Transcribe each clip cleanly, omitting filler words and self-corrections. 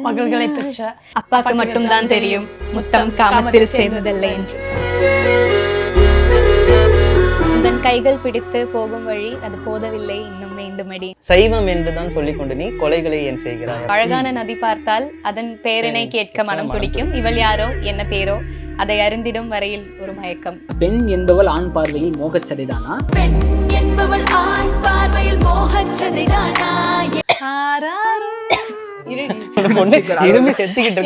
மகள்களை பெற்ற அப்பாக்கு மட்டும்தான் தெரியும் முத்தம் காமத்தில் சேர்ந்ததில்லை என்று. உந்தன் கைகள் பிடித்து போகும் வழி அது போதவில்லை இன்னும் வேண்டுமடி. சைவம் என்றுதான் சொல்லிக் கொண்டு நீ கொலைகளை ஏன் செய்கிறாய். அழகான நதி பார்த்தால் அதன் பேரினை கேட்க மனம் துடிக்கும். இவள் யாரோ என்ன பேரோ அதை அறிந்திடும் வரையில் ஒரு மயக்கம். பெண் என்பவள் ஆண் பார்வையில் மோகச்சதைதானா? பெண் என்பவள் ஆண் பார்வையில் மோகச்சதைதானா? பொண்ணு இருமி செத்துக்கிட்டு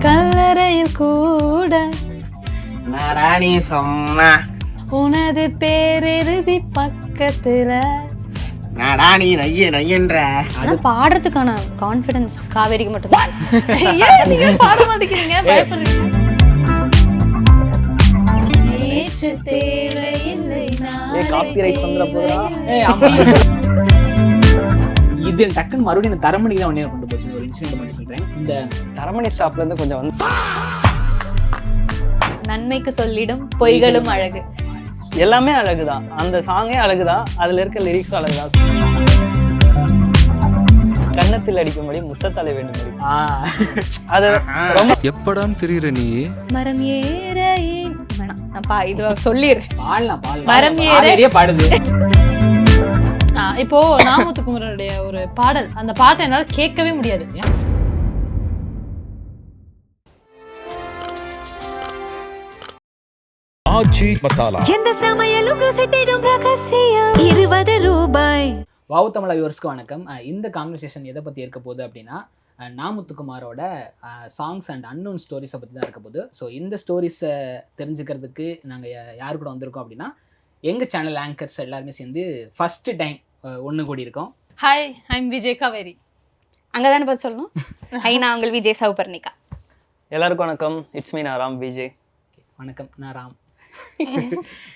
கல்லறையில் கூட நீ சொன்னா உனது பேரெழுதி பக்கத்துல நீ நையன்ற ஆனா பாடுறதுக்கான கான்ஃபிடன்ஸ் காவேரிக்கு மட்டும்தான். ஏன் நீங்க பாட மாட்டேங்கிறீங்க? பயப்படுறீங்க. ஏற்று தேவையில்லை காப்பிரைட் வந்துற போதா. இது டக்குன்னு மறுபடியும் தரமணிக்கு தான் ஒன்னே கொண்டு போச்சு. ஒரு இன்சிடென்ட் மட்டும் சொல்றேன். இந்த தரமணி ஸ்டாப்ல இருந்து கொஞ்சம் வந்து நன்மைக்கு சொல்லிடும் பொய்களும் அழகு. எல்லாமே அழகுதான். அந்த சாங்கே அழகுதான். அதுல இருக்க லிரிக்ஸும் அழகுதான். கன்னத்தில் அடிக்கும்படி முத்தத்தலை வேண்டும். அது ரொம்ப எப்படான்னு தெரியுற நீ. மரம் ஏற வேணாம் இது சொல்லிடுறேன். மரம் ஏற பாடுது. இப்போ நாமுத்துக்குமரனுடைய ஒரு பாடல், அந்த பாட்டை என்னால கேட்கவே முடியாது. எந்த சமையலும் ருசி தேடும் ரகசியம் 20 ரூபாய். வாவ் தமிழா வியூவர்ஸ்க்கு வணக்கம். இந்த கான்வர்சேஷன் எதை பற்றி இருக்க போகுது அப்படின்னா, நாமுத்துக்குமாரோட சாங்ஸ் அண்ட் அன்னோன் ஸ்டோரிஸை பற்றி தான் இருக்க போகுது. ஸோ இந்த ஸ்டோரிஸை தெரிஞ்சுக்கிறதுக்கு நாங்கள் யார் கூட வந்திருக்கோம் அப்படின்னா, எங்கள் சேனல் ஆங்கர்ஸ் எல்லாருமே சேர்ந்து ஃபஸ்ட்டு டைம் ஒன்று கூடி இருக்கோம். Hi, I'm Vijay Kaveri. அங்கே தானே பார்த்து சொல்லணும். ஹை, நான் உங்கள் விஜய் சௌபர்ணிகா. எல்லாருக்கும் வணக்கம். இட்ஸ் மீ நான் ராம் விஜய். வணக்கம், நான் ராம்.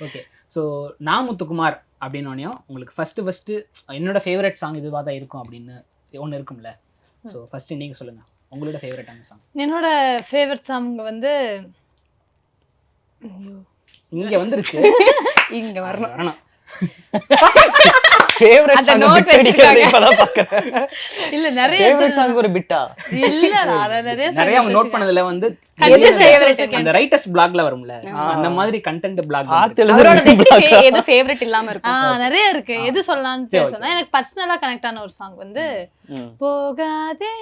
ஓகே, ஸோ நாமுத்துக்குமார் அப்படின்னோடனையும் உங்களுக்கு ஃபஸ்ட்டு என்னோட ஃபேவரட் சாங் இதுவாக தான் இருக்கும் அப்படின்னு ஒன்று இருக்கும்ல. ஸோ ஃபஸ்ட்டு நீங்கள் சொல்லுங்கள், உங்களோட ஃபேவரட்டான சாங். என்னோட ஃபேவரட் சாங் வந்து இங்கே வந்துருச்சு. இங்கே வரணும். ஃபேவரட் சாங் இப்பதான் பார்க்கறேன். இல்ல நிறைய ஃபேவரட் சாங் ஒரு பிட்டா இல்ல, நான் நிறைய அவங்க நோட் பண்ணதுல வந்து அந்த ரைட்டர்ஸ் பிளாக்ல வரும்ல, அந்த மாதிரி கண்டென்ட் பிளாக் எது ஃபேவரட் இல்லாம இருக்கும். நிறைய இருக்கு. எது சொல்லலாம்னு சொன்னா, எனக்கு பர்சனலா கனெக்ட் ஆன ஒரு சாங் வந்து போகாதே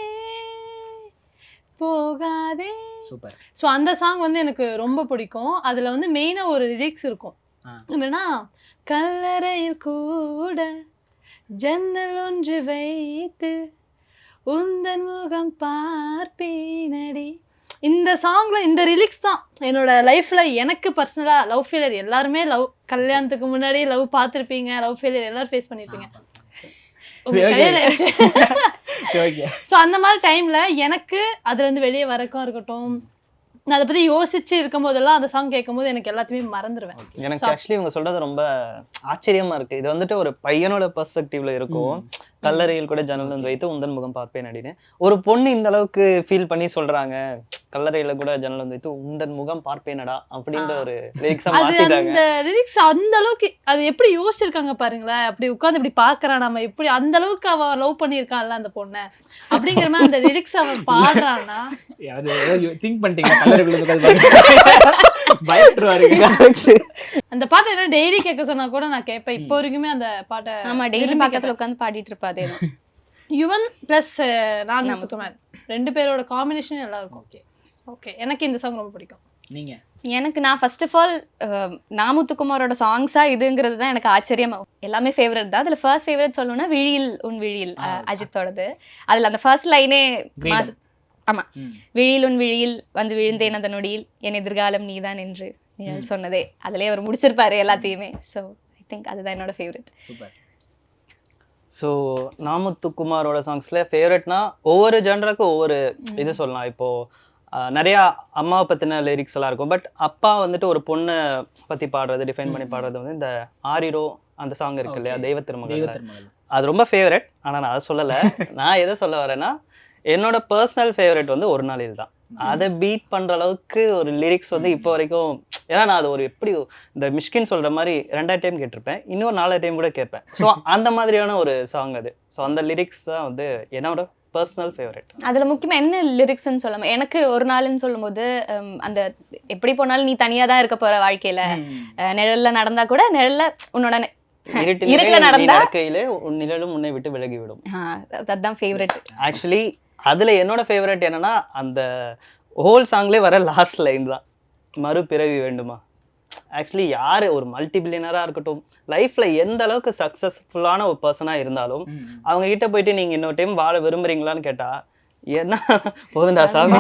போகாதே. சூப்பர். ஸோ அந்த சாங் வந்து எனக்கு ரொம்ப பிடிக்கும். அதுல வந்து மெயினா ஒரு லிரிக்ஸ் இருக்கும். என்னன்னா, கல்லறையில் கூட ஜன்னல் ஒன்று வைத்து உந்தன் முகம் பார்ப்பேனடி. இந்த சாங்ல இந்த லிரிக்ஸ் தான் என்னோட லைஃப்ல எனக்கு பர்சனலா லவ் ஃபெயிலியர். எல்லாருமே கல்யாணத்துக்கு முன்னாடி லவ் பார்த்துருப்பீங்க, லவ் ஃபெயிலியர் எல்லாரும் ஃபேஸ் பண்ணிருப்பீங்க. ஸோ அந்த மாதிரி டைம்ல எனக்கு அதுல இருந்து வெளியே வரக்கும் இருக்கட்டும், நான் அதை பத்தி யோசிச்சு இருக்கும் போதெல்லாம் அந்த சாங் கேட்கும் போது எனக்கு எல்லாத்தையுமே மறந்துடுவேன். எனக்கு ஆக்சுவலி இவங்க சொல்றது ரொம்ப ஆச்சரியமா இருக்கு. இது வந்துட்டு ஒரு பையனோட பெர்ஸ்பெக்டிவ்ல இருக்கும். கல்லறையில் கூட ஜன்னல் வந்து வைத்து உந்தன் முகம் பார்ப்பேன் அப்படின்னு ஒரு பொண்ணு இந்த அளவுக்கு ஃபீல் பண்ணி சொல்றாங்க. கல்லறையில கூட ஜன்னல் வந்து வைத்து உந்தன் முகம் பார்ப்பேனடா அப்படின்ற ஒரு லிரிக்ஸா மாத்திட்டாங்க. அந்த லிரிக்ஸ் அந்த அளவுக்கு அது எப்படி யோசிச்சிருக்காங்க பாருங்களேன். அப்படி உட்கார்ந்து இப்படி பாக்குறான், நம்ம எப்படி அந்த அளவுக்கு அவ லவ் பண்ணிருக்கான்ல அந்த பொண்ணை அப்படிங்கிற மாதிரி அந்த லிரிக்ஸ் அவன் பாடுறான்னா திங்க் பண்ணிட்டீங்க. அந்த பாட்டை என்ன டெய்லி கேட்க சொன்னா கூட நான் கேட்பேன். இப்போ வரைக்குமே அந்த பாட்டை ஆமா டெய்லி பக்கத்துல உட்காந்து பாடிட்டு இருப்பாதே. யுவன் பிளஸ் நான் முத்துக்குமார் ரெண்டு பேரோட காம்பினேஷன் நல்லா இருக்கும். ஓகே ஓகே, எனக்கு இந்த சாங் ரொம்ப பிடிக்கும். நீங்க? எனக்கு நான் ஃபர்ஸ்ட் ஆஃப் ஆல் நாமுத்துக்குமாரோட சாங்ஸா இதுங்கிறது தான் எனக்கு ஆச்சரியமா. எல்லாமே ஃபேவரட் தான். அதுல ஃபர்ஸ்ட் ஃபேவரட் சொல்லணும்னா விழியில் உன் விழியில், அஜித்தோடது. அதுல அந்த ஃபர்ஸ்ட் லைனே ஆமா, விழியில் உன் விழியில் வந்து விழுந்தேன் அந்த நொடியில் என் எதிர்காலம் நீதான் என்று நிழல் சொன்னதே. அதுலயே அவர் முடிச்சிருப்பாரு எல்லாத்தையுமே. ஸோ ஐ திங்க் அதுதான் என்னோட ஃபேவரட். சூப்பர். ஸோ நாமுத்துக்குமாரோட சாங்ஸ்ல ஃபேவரட்னா ஒவ்வொரு ஜென்ரருக்கும் ஒவ்வொரு இது சொல்லலாம். இப்போ நிறையா அம்மாவை பற்றின லிரிக்ஸ் எல்லாம் இருக்கும். பட் அப்பா வந்துட்டு ஒரு பொண்ணை பற்றி பாடுறது, டிஃபைன் பண்ணி பாடுறது வந்து இந்த ஆரிரோ அந்த சாங் இருக்கு இல்லையா, தெய்வ திருமகள், அது ரொம்ப ஃபேவரட். ஆனால் நான் அதை சொல்லலை. நான் எதை சொல்ல வரேன்னா, என்னோட பர்சனல் ஃபேவரட் வந்து ஒரு நாள் இதுதான். அதை பீட் பண்ற அளவுக்கு ஒரு லிரிக்ஸ் வந்து இப்போ வரைக்கும், ஏன்னா நான் அது ஒரு எப்படி இந்த மிஷ்கின் சொல்ற மாதிரி 2 டைம் கேட்டிருப்பேன், இன்னும் 4 டைம் கூட கேட்பேன். ஸோ அந்த மாதிரியான ஒரு சாங் அது. ஸோ அந்த லிரிக்ஸ் தான் வந்து என்னோட பர்சனல் ஃபேவரட். அதுல முக்கியமா என்ன லிரிக்ஸ்ன்னு சொல்லாம எனக்கு ஒரு நாள்னு சொல்லும்போது அந்த எப்படி போனாலும் நீ தனியா தான் இருக்க போற வாழ்க்கையில, நிழல்ல நடந்தா கூட நிழல்ல உன்னோட இருட்டுல நடந்தா நடக்கையிலே உன் நிழலும் உன்னை விட்டு விலகி விடும். அதுதான் ஃபேவரட். ஆக்சுவலி அதுல என்னோட ஃபேவரட் என்னன்னா அந்த ஹோல் சாங்லேயே வர லாஸ்ட் லைன் தான், மறுபிறவி வேண்டுமா. ஆக்சுவலி யார் ஒரு மல்டி பில்லியனராக இருக்கட்டும், லைஃப்பில் எந்த அளவுக்கு சக்ஸஸ்ஃபுல்லான ஒரு பர்சனாக இருந்தாலும் அவங்க கிட்ட போயிட்டு நீங்கள் இன்னொரு டைம் வாழ விரும்புறீங்களான்னு கேட்டால் என்ன போதுண்டா சாமி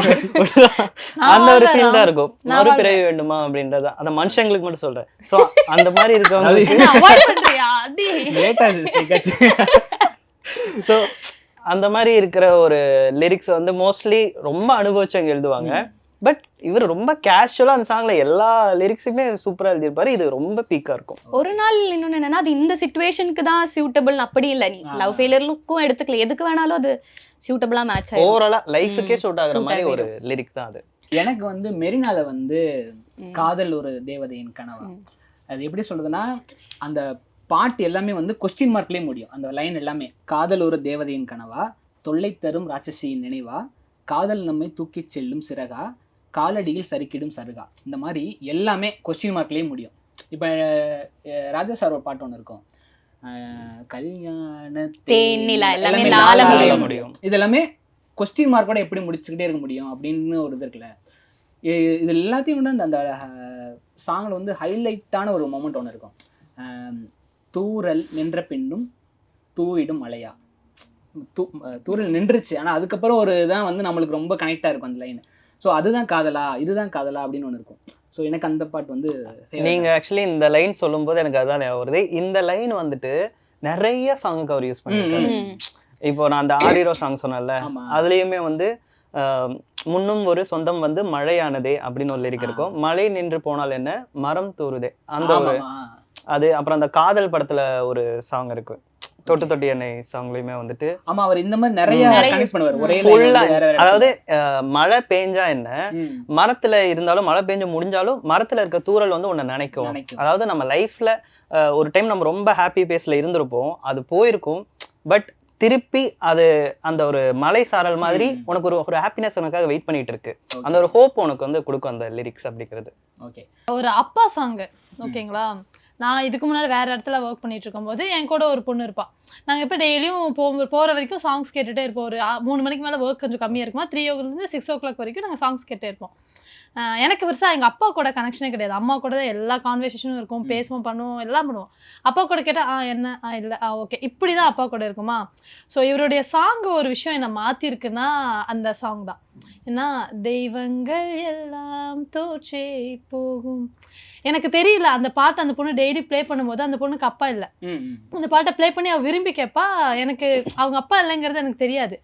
அந்த ஒரு ஃபீல் தான் இருக்கும். மறுபிறவி வேண்டுமா அப்படின்றத அந்த மனுஷங்களுக்கு மட்டும் சொல்கிறேன். ஸோ அந்த மாதிரி இருக்கவங்களுக்கு ஸோ அந்த மாதிரி இருக்கிற ஒரு லிரிக்ஸ் வந்து மோஸ்ட்லி ரொம்ப அனுபவிச்சவங்க எழுதுவாங்க. பட் இவர் ரொம்ப கேஷுவலா அந்த சாங்ல எல்லா லிரிக்ஸுமே சூப்பரா எழுதியிருப்பாரு. இது ரொம்ப பீக்கா இருக்கும். ஒரு நாள் இன்னொன்னு என்னன்னா, அது இந்த சிச்சுவேஷனுக்கு தான் சூட்டபிள் அப்படி இல்லை. நீ லவ் ஃபெயிலியருக்கும் எடுத்துக்கல, எதுக்கு வேணாலும் அது சூட்டபிளா மேட்ச் ஆகும். ஓவராலா லைஃபுக்கே சூட் ஆகுற மாதிரி ஒரு லிரிக் தான் அது. எனக்கு வந்து மெரினால வந்து காதல் ஒரு தேவதையின் கனவா, அது எப்படி சொல்றதுன்னா அந்த பாட்டு எல்லாமே வந்து கொஸ்டின் மார்க்லயே முடியும். அந்த லைன் எல்லாமே காதல் ஒரு தேவதையின் கனவா, தொல்லை தரும் ராட்சசியின் நினைவா, காதல் நம்மை தூக்கி செல்லும் சிறகா, காலடியில் சறுக்கிடும் சருகா, இந்த மாதிரி எல்லாமே கொஸ்டின் மார்க்லேயே முடியும். இப்போ ராஜா சார் ஒரு பாட்டு ஒன்று இருக்கும், கல்யாண தேனிலா எல்லாமே முடியும். இது எல்லாமே கொஸ்டின் மார்க்கோட எப்படி முடிச்சுக்கிட்டே இருக்க முடியும் அப்படின்னு ஒரு இது இருக்குல்ல. இது எல்லாத்தையும் வந்து அந்த சாங்கில் வந்து ஹைலைட்டான ஒரு மொமெண்ட் ஒன்று இருக்கும். தூரல் நின்ற பின்னும் தூவிடும் மலையா, தூரல் நின்றுச்சு ஆனால் அதுக்கப்புறம் ஒரு இதான் வந்து நம்மளுக்கு ரொம்ப கனெக்டாக இருக்கும் அந்த லைன். ஸோ அதுதான் காதலா, இதுதான் காதலா அப்படின்னு ஒன்று இருக்கும். ஸோ எனக்கு அந்த பாட்டு வந்து நீங்கள் ஆக்சுவலி இந்த லைன் சொல்லும்போது எனக்கு அதுதான் ஞாபகம் வருது. இந்த லைன் வந்துட்டு நிறைய சாங்குக்கு அவர் யூஸ் பண்ணியிருக்காரு. இப்போ நான் அந்த ஆரிரோ சாங் சொன்னேன்ல, அதுலேயுமே வந்து முன்னும் ஒரு சொந்தம் வந்து மழையானதே அப்படின்னு ஒரு லிரிக் இருக்கும். மழை நின்று போனால் என்ன மரம் தூருதே, அந்த ஒரு அது. அப்புறம் அந்த காதல் படத்துல ஒரு சாங் இருக்கு, தொட்டு தொட்டி எண்ணெய் சாங்லயுமே வந்துட்டு ஆமா அவர் இந்த மாதிரி நிறைய கனெக்ட் பண்ணுவார். ஒரே அதாவது மழை பெஞ்சா என்ன, மரத்துல இருந்தாலும் மழை பெஞ்சு முடிஞ்சாலும் மரத்துல இருக்க தூரல் வந்து உன்னை நினைக்கும். அதாவது நம்ம லைஃப்ல ஒரு டைம் நம்ம ரொம்ப ஹாப்பி பேஸ்ல இருந்திருப்போம், அது போயிருக்கும், பட் திருப்பி அது அந்த ஒரு மலை சாரல் மாதிரி உனக்கு ஒரு ஹாப்பினஸ் உனக்காக வெயிட் பண்ணிட்டு இருக்கு. அந்த ஒரு ஹோப் உனக்கு வந்து கொடுக்கும் அந்த லிரிக்ஸ் அப்படிங்கிறது. ஓகே, ஒரு அப்பா சாங் ஓகேங்களா. நான் இதுக்கு முன்னாடி வேறு இடத்துல ஒர்க் பண்ணிட்டு இருக்கும்போது என் கூட ஒரு பொண்ணு இருப்பாள். நாங்கள் இப்போ டெய்லியும் போகிற வரைக்கும் சாங்ஸ் கேட்டுகிட்டே இருப்போம். ஒரு 3 மணிக்கு மேலே ஒர்க் கொஞ்சம் கம்மியாக இருக்குமா, 3 o'clock 6 o'clock வரைக்கும் நாங்கள் சாங்ஸ் கேட்டே இருப்போம். எனக்கு பெருசாக எங்கள் அப்பா கூட கனெக்ஷனே கிடையாது. அம்மா கூட தான் எல்லா கான்வர்சேஷனும் இருக்கும், பேசுவோம், பண்ணுவோம், எல்லாம் பண்ணுவோம். அப்பா கூட கேட்டால் என்ன இல்லை ஓகே, இப்படி தான் அப்பா கூட இருக்குமா. ஸோ இவருடைய சாங் ஒரு விஷயம் என்னை மாற்றிருக்குன்னா அந்த சாங் தான். ஏன்னா தெய்வங்கள் எல்லாம் தோற்றே போகும். எனக்கு தெரியல அந்த பாட்டு அந்த பொண்ணு டெய்லி ப்ளே பண்ணும்போது அந்த பொண்ணுக்கு அப்பா இல்லை. அந்த பாட்டை ப்ளே பண்ணி அவள் விரும்பி கேட்பா. எனக்கு அவங்க அப்பா இல்லைங்கிறது எனக்கு தெரியாது.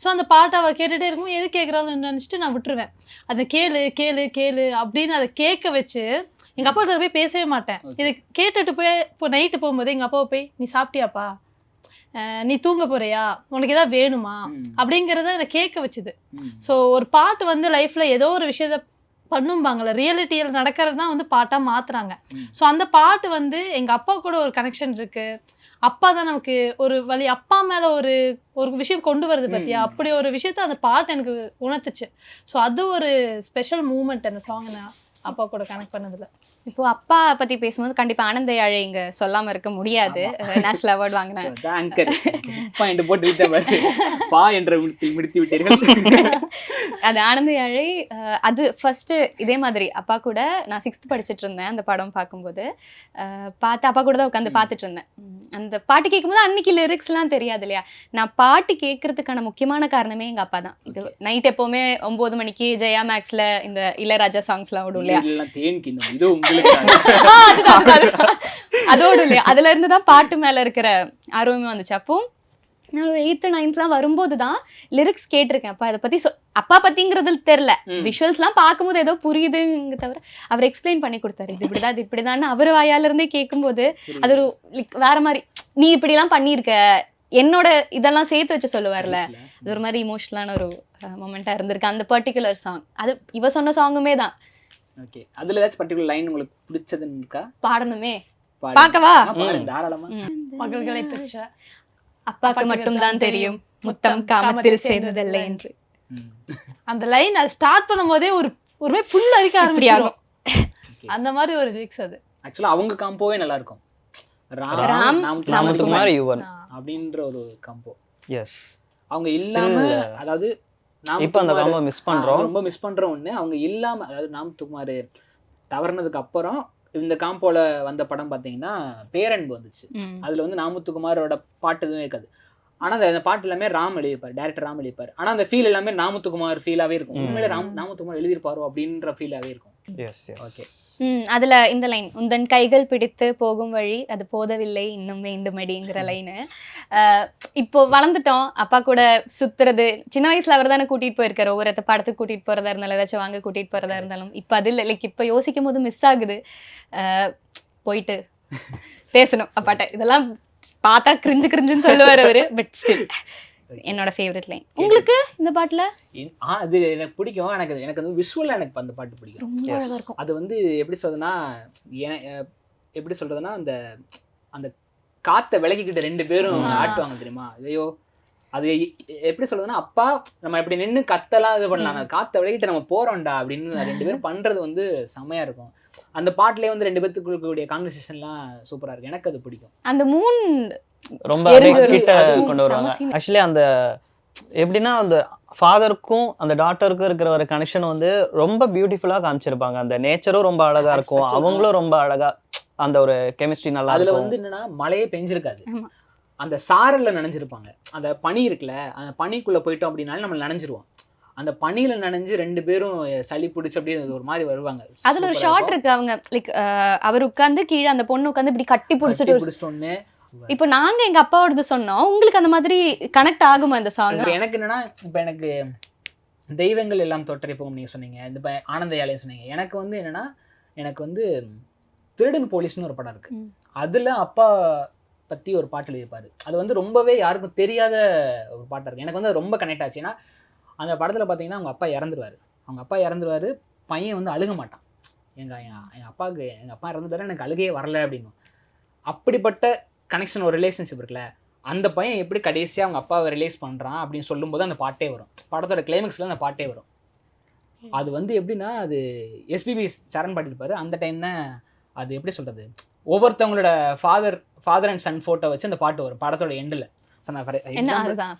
ஸோ அந்த பாட்டை அவள் கேட்டுகிட்டே இருக்கும், எது கேட்குறான்னு நினச்சிட்டு நான் விட்டுருவேன். அதை கேளு கேளு கேளு அப்படின்னு அதை கேட்க வச்சு எங்கள் அப்பாட்ட போய் பேசவே மாட்டேன். இது கேட்டுட்டு போய் இப்போ நைட்டு போகும்போது எங்கள் அப்பாவை போய் நீ சாப்பிட்டியாப்பா, நீ தூங்க போறியா, உனக்கு ஏதாவது வேணுமா அப்படிங்கிறத என்னை கேட்க வச்சுது. ஸோ ஒரு பாட்டு வந்து லைஃப்பில் ஏதோ ஒரு விஷயத்த பண்ணும்பாங்கள்ல, ரியாலிட்டியில் நடக்கிறது தான் வந்து பாட்டாக மாற்றுறாங்க. ஸோ அந்த பாட்டு வந்து எங்கள் அப்பா கூட ஒரு கனெக்ஷன் இருக்குது. அப்பா தான் நமக்கு ஒரு வழி, அப்பா மேலே ஒரு விஷயம் கொண்டு வருது பார்த்தியா, அப்படி ஒரு விஷயத்த அந்த பாட்டு எனக்கு உணர்த்துச்சு. ஸோ அது ஒரு ஸ்பெஷல் மூமெண்ட் அந்த சாங் நான் அப்பா கூட கனெக்ட் பண்ணதில்ல. இப்போ அப்பா பத்தி பேசும்போது கண்டிப்பா ஆனந்த யாழை இங்க சொல்லாம இருக்க முடியாது. நேஷனல் அவார்டு வாங்கினேன். அது ஆனந்த யாழை. அது ஃபர்ஸ்ட் இதே மாதிரி அப்பா கூட நான் 6th படிச்சுட்டு இருந்தேன். அந்த படம் பார்க்கும்போது பார்த்து அப்பா கூட தான் உட்காந்து பார்த்துட்டு இருந்தேன். அந்த பாட்டு கேட்கும்போது அன்னைக்கு லிரிக்ஸ்லாம் தெரியாது இல்லையா. நான் பாட்டு கேட்கறதுக்கான முக்கியமான காரணமே எங்க அப்பா தான். இது நைட் எப்பவுமே 9 மணிக்கு ஜெயா மேக்ஸ்ல இந்த இளையராஜா சாங்ஸ்லாம் ஓடும் இல்லையா. அதோடு இல்லையா, அதுல இருந்துதான் பாட்டு மேல இருக்கிற ஆர்வமே வந்துச்சு. அப்போ நான் 8th 9th வரும்போதுதான் லிரிக்ஸ் கேட்டிருக்கேன். அப்பா இதை பத்தி அப்பா பத்திங்கிறது தெரியல, விஷுவல்ஸ்லாம் பார்க்கும்போது ஏதோ புரியுதுங்க தவிர அவர் எக்ஸ்பிளைன் பண்ணி கொடுத்தாரு, இது இப்படிதான் இது இப்படிதான் அவர் வாயால இருந்தே கேட்கும்போது அது ஒரு வேற மாதிரி. நீ இப்படி எல்லாம் பண்ணியிருக்க, என்னோட இதெல்லாம் சேர்த்து வச்சு சொல்லுவார்ல, அது ஒரு மாதிரி இமோஷனலான ஒரு மொமெண்ட்டாக இருந்திருக்கு அந்த பர்டிகுலர் சாங். அது இவ சொன்ன சாங்குமே தான். ஓகே, அதுல ஏதாச்சும் பர்டிகுலர் லைன் உங்களுக்கு பிடிச்சதுன்னு இருக்கா? பாடணுமே, பாடுங்க. பார்க்கவா? பாருங்க தாராளமா. மகள்களை பெற்ற அப்பாக்கு மட்டும் தான் தெரியும் முத்தம் காமத்தில் சேர்ந்ததில்லை என்று. அந்த லைன் அது ஸ்டார்ட் பண்ணும்போதே ஒரு மாதிரி புல் அரிக்க இப்படி ஆரம்பிச்சிடும். Okay. அந்த மாதிரி ஒரு லிரிக்ஸ் அது. ஆக்சுவலா அவங்க காம்போவே நல்லா இருக்கும். ராம், நாமத்துக்குமார் யுவன் அப்படின்ற ஒரு காம்போ. எஸ். அவங்க இல்லாம, அதாவது இப்போ அந்த காம்போ மிஸ் பண்றோம். ரொம்ப மிஸ் பண்ற ஒண்ணு. அவங்க இல்லாம, அதாவது நாமத்துக்குமார் தவறுனதுக்கு அப்புறம் இந்த காம்போல வந்த படம் பாத்தீங்கன்னா பேரன்பு வந்துச்சு. அதுல வந்து நாமத்துக்குமாரோட பாட்டு எதுவும் இருக்காது. ஆனா அந்த பாட்டு எல்லாமே ராம் எழுதியிருப்பாரு, டைரக்டர் ராம் எழுதியிருப்பாரு. ஆனா அந்த ஃபீல் எல்லாமே நாமத்துக்குமார் ஃபீலாவே இருக்கும். உண்மையில நாமத்துக்குமார் எழுதியிருப்பாரோ அப்படின்ற ஃபீலாவே இருக்கும். ஓகே, அதுல இந்த லைன், உந்தன் கைகள் பிடித்து போகும் வழி அது போதவில்லை இன்னும் வேண்டுமடிங்கிற லைனு. இப்போ வளர்ந்துட்டோம், அப்பா கூட சுத்துறது, சின்ன வயசுல அவர் தானே கூட்டிட்டு போயிருக்காரு, ஒவ்வொரு படத்துக்கு கூட்டிட்டு போறதா இருந்தாலும், ஏதாச்சும் வாங்க கூட்டிட்டு போறதா இருந்தாலும். இப்போ அது இல்லை, லைக் இப்போ யோசிக்கும் போது மிஸ் ஆகுது. போயிட்டு பேசணும் அப்பாட்ட, இதெல்லாம் பார்த்தா கிரிஞ்சுன்னு சொல்லுவார் அவரு. பட் ஸ்டில் என்னோட ஃபேவரட் லைன். உங்களுக்கு இந்த பாட்டுல? அது எனக்கு பிடிக்கும். எனக்கு வந்து விஷுவலா எனக்கு அந்த பாட்டு பிடிக்கும். ரொம்ப அழகா இருக்கும். அது வந்து எப்படி சொல்றதுன்னா அந்த அந்த காத்தை விலக்கிக்கிட்டு ரெண்டு பேரும் ஆட்டுவாங்க தெரியுமா? ஐயோ, அது எப்படி சொல்றதுன்னா, அப்பா நம்ம எப்படி நின்று கத்தலாம் இது பண்ணலாம், காத்தை விலகிட்டு நம்ம போறோம்டா அப்படின்னு ரெண்டு பேரும் பண்றது வந்து செமையா இருக்கும். அந்த பாட்டுலயே வந்து ரெண்டு பேத்துக்குள்ள கான்வர்சேஷன்லாம் சூப்பரா இருக்கு. எனக்கு அது பிடிக்கும். அந்த மூன் ரொம்ப கிட்ட கொண்டு வருவாங்க. ஆக்சுவலி அந்த எப்படின்னா அந்த ஃபாதருக்கும் அந்த டாட்டருக்கும் இருக்கிற ஒரு கனெக்ஷன் வந்து ரொம்ப பியூட்டிஃபுல்லா காமிச்சிருப்பாங்க. அந்த நேச்சரும் ரொம்ப அழகா இருக்கும், அவங்களும் ரொம்ப அழகா, அந்த ஒரு கெமிஸ்ட்ரி நல்லா இருக்கும். அதுல வந்து என்னன்னா மழையே பெஞ்சிருக்காது, அந்த சாரல்ல நனைஞ்சிருப்பாங்க. அந்த பனி இருக்குல்ல, அந்த பனிக்குள்ள போயிட்டோம் அப்படின்னாலும் நம்ம நனைஞ்சிருவோம். அந்த பனியில நனைஞ்சு ரெண்டு பேரும் சளி பிடிச்சி அப்படியே ஒரு மாதிரி வருவாங்க. அதுல ஒரு ஷார்ட் இருக்கு, அவங்க லைக் அவர் உட்கார்ந்து கீழே அந்த பொண்ணு உட்கார்ந்து இப்படி கட்டி பிடிச்சிட்டு. இப்போ நாங்க எங்க அப்பாவோடது சொன்னோம், உங்களுக்கு அந்த மாதிரி கனெக்ட் ஆகுமா இந்த சாங்? எனக்கு என்னன்னா, இப்போ எனக்கு தெய்வங்கள் எல்லாம் தோற்றறிப்போம் நீங்க சொன்னீங்க, இந்த ஆனந்த யாழையும் சொன்னீங்க. எனக்கு வந்து என்னன்னா, எனக்கு வந்து திருடன் போலீஸ்னு ஒரு படம் இருக்கு. அதுல அப்பா பத்தி ஒரு பாட்டு எழுதியிருப்பாரு. அது வந்து ரொம்பவே யாருக்கும் தெரியாத ஒரு பாட்டா இருக்கு. எனக்கு வந்து ரொம்ப கனெக்ட் ஆச்சு. ஏன்னா அந்த படத்துல பாத்தீங்கன்னா அவங்க அப்பா இறந்துருவாரு. பையன் வந்து அழுக மாட்டான். எங்க அப்பா இறந்துட்டாரு, எனக்கு அழுகையே வரல அப்படின்னு. அப்படிப்பட்ட கனெக்ஷன், ஒரு ரிலேஷன்ஷிப் இருக்குல்ல, அந்த பையன் எப்படி கடைசியாக அவங்க அப்பாவை ரிலேஸ் பண்ணுறான் அப்படின்னு சொல்லும்போது அந்த பாட்டே வரும். படத்தோட கிளைமேக்ஸில் அந்த பாட்டே வரும். அது வந்து எப்படின்னா, அது எஸ்பிபி சரண் பாடியிருப்பாரு. அந்த டைம் தான் அது எப்படி சொல்கிறது, ஒவ்வொருத்தவங்களோட ஃபாதர் அண்ட் சன் ஃபோட்டோ வச்சு அந்த பாட்டு வரும் படத்தோட எண்டில்.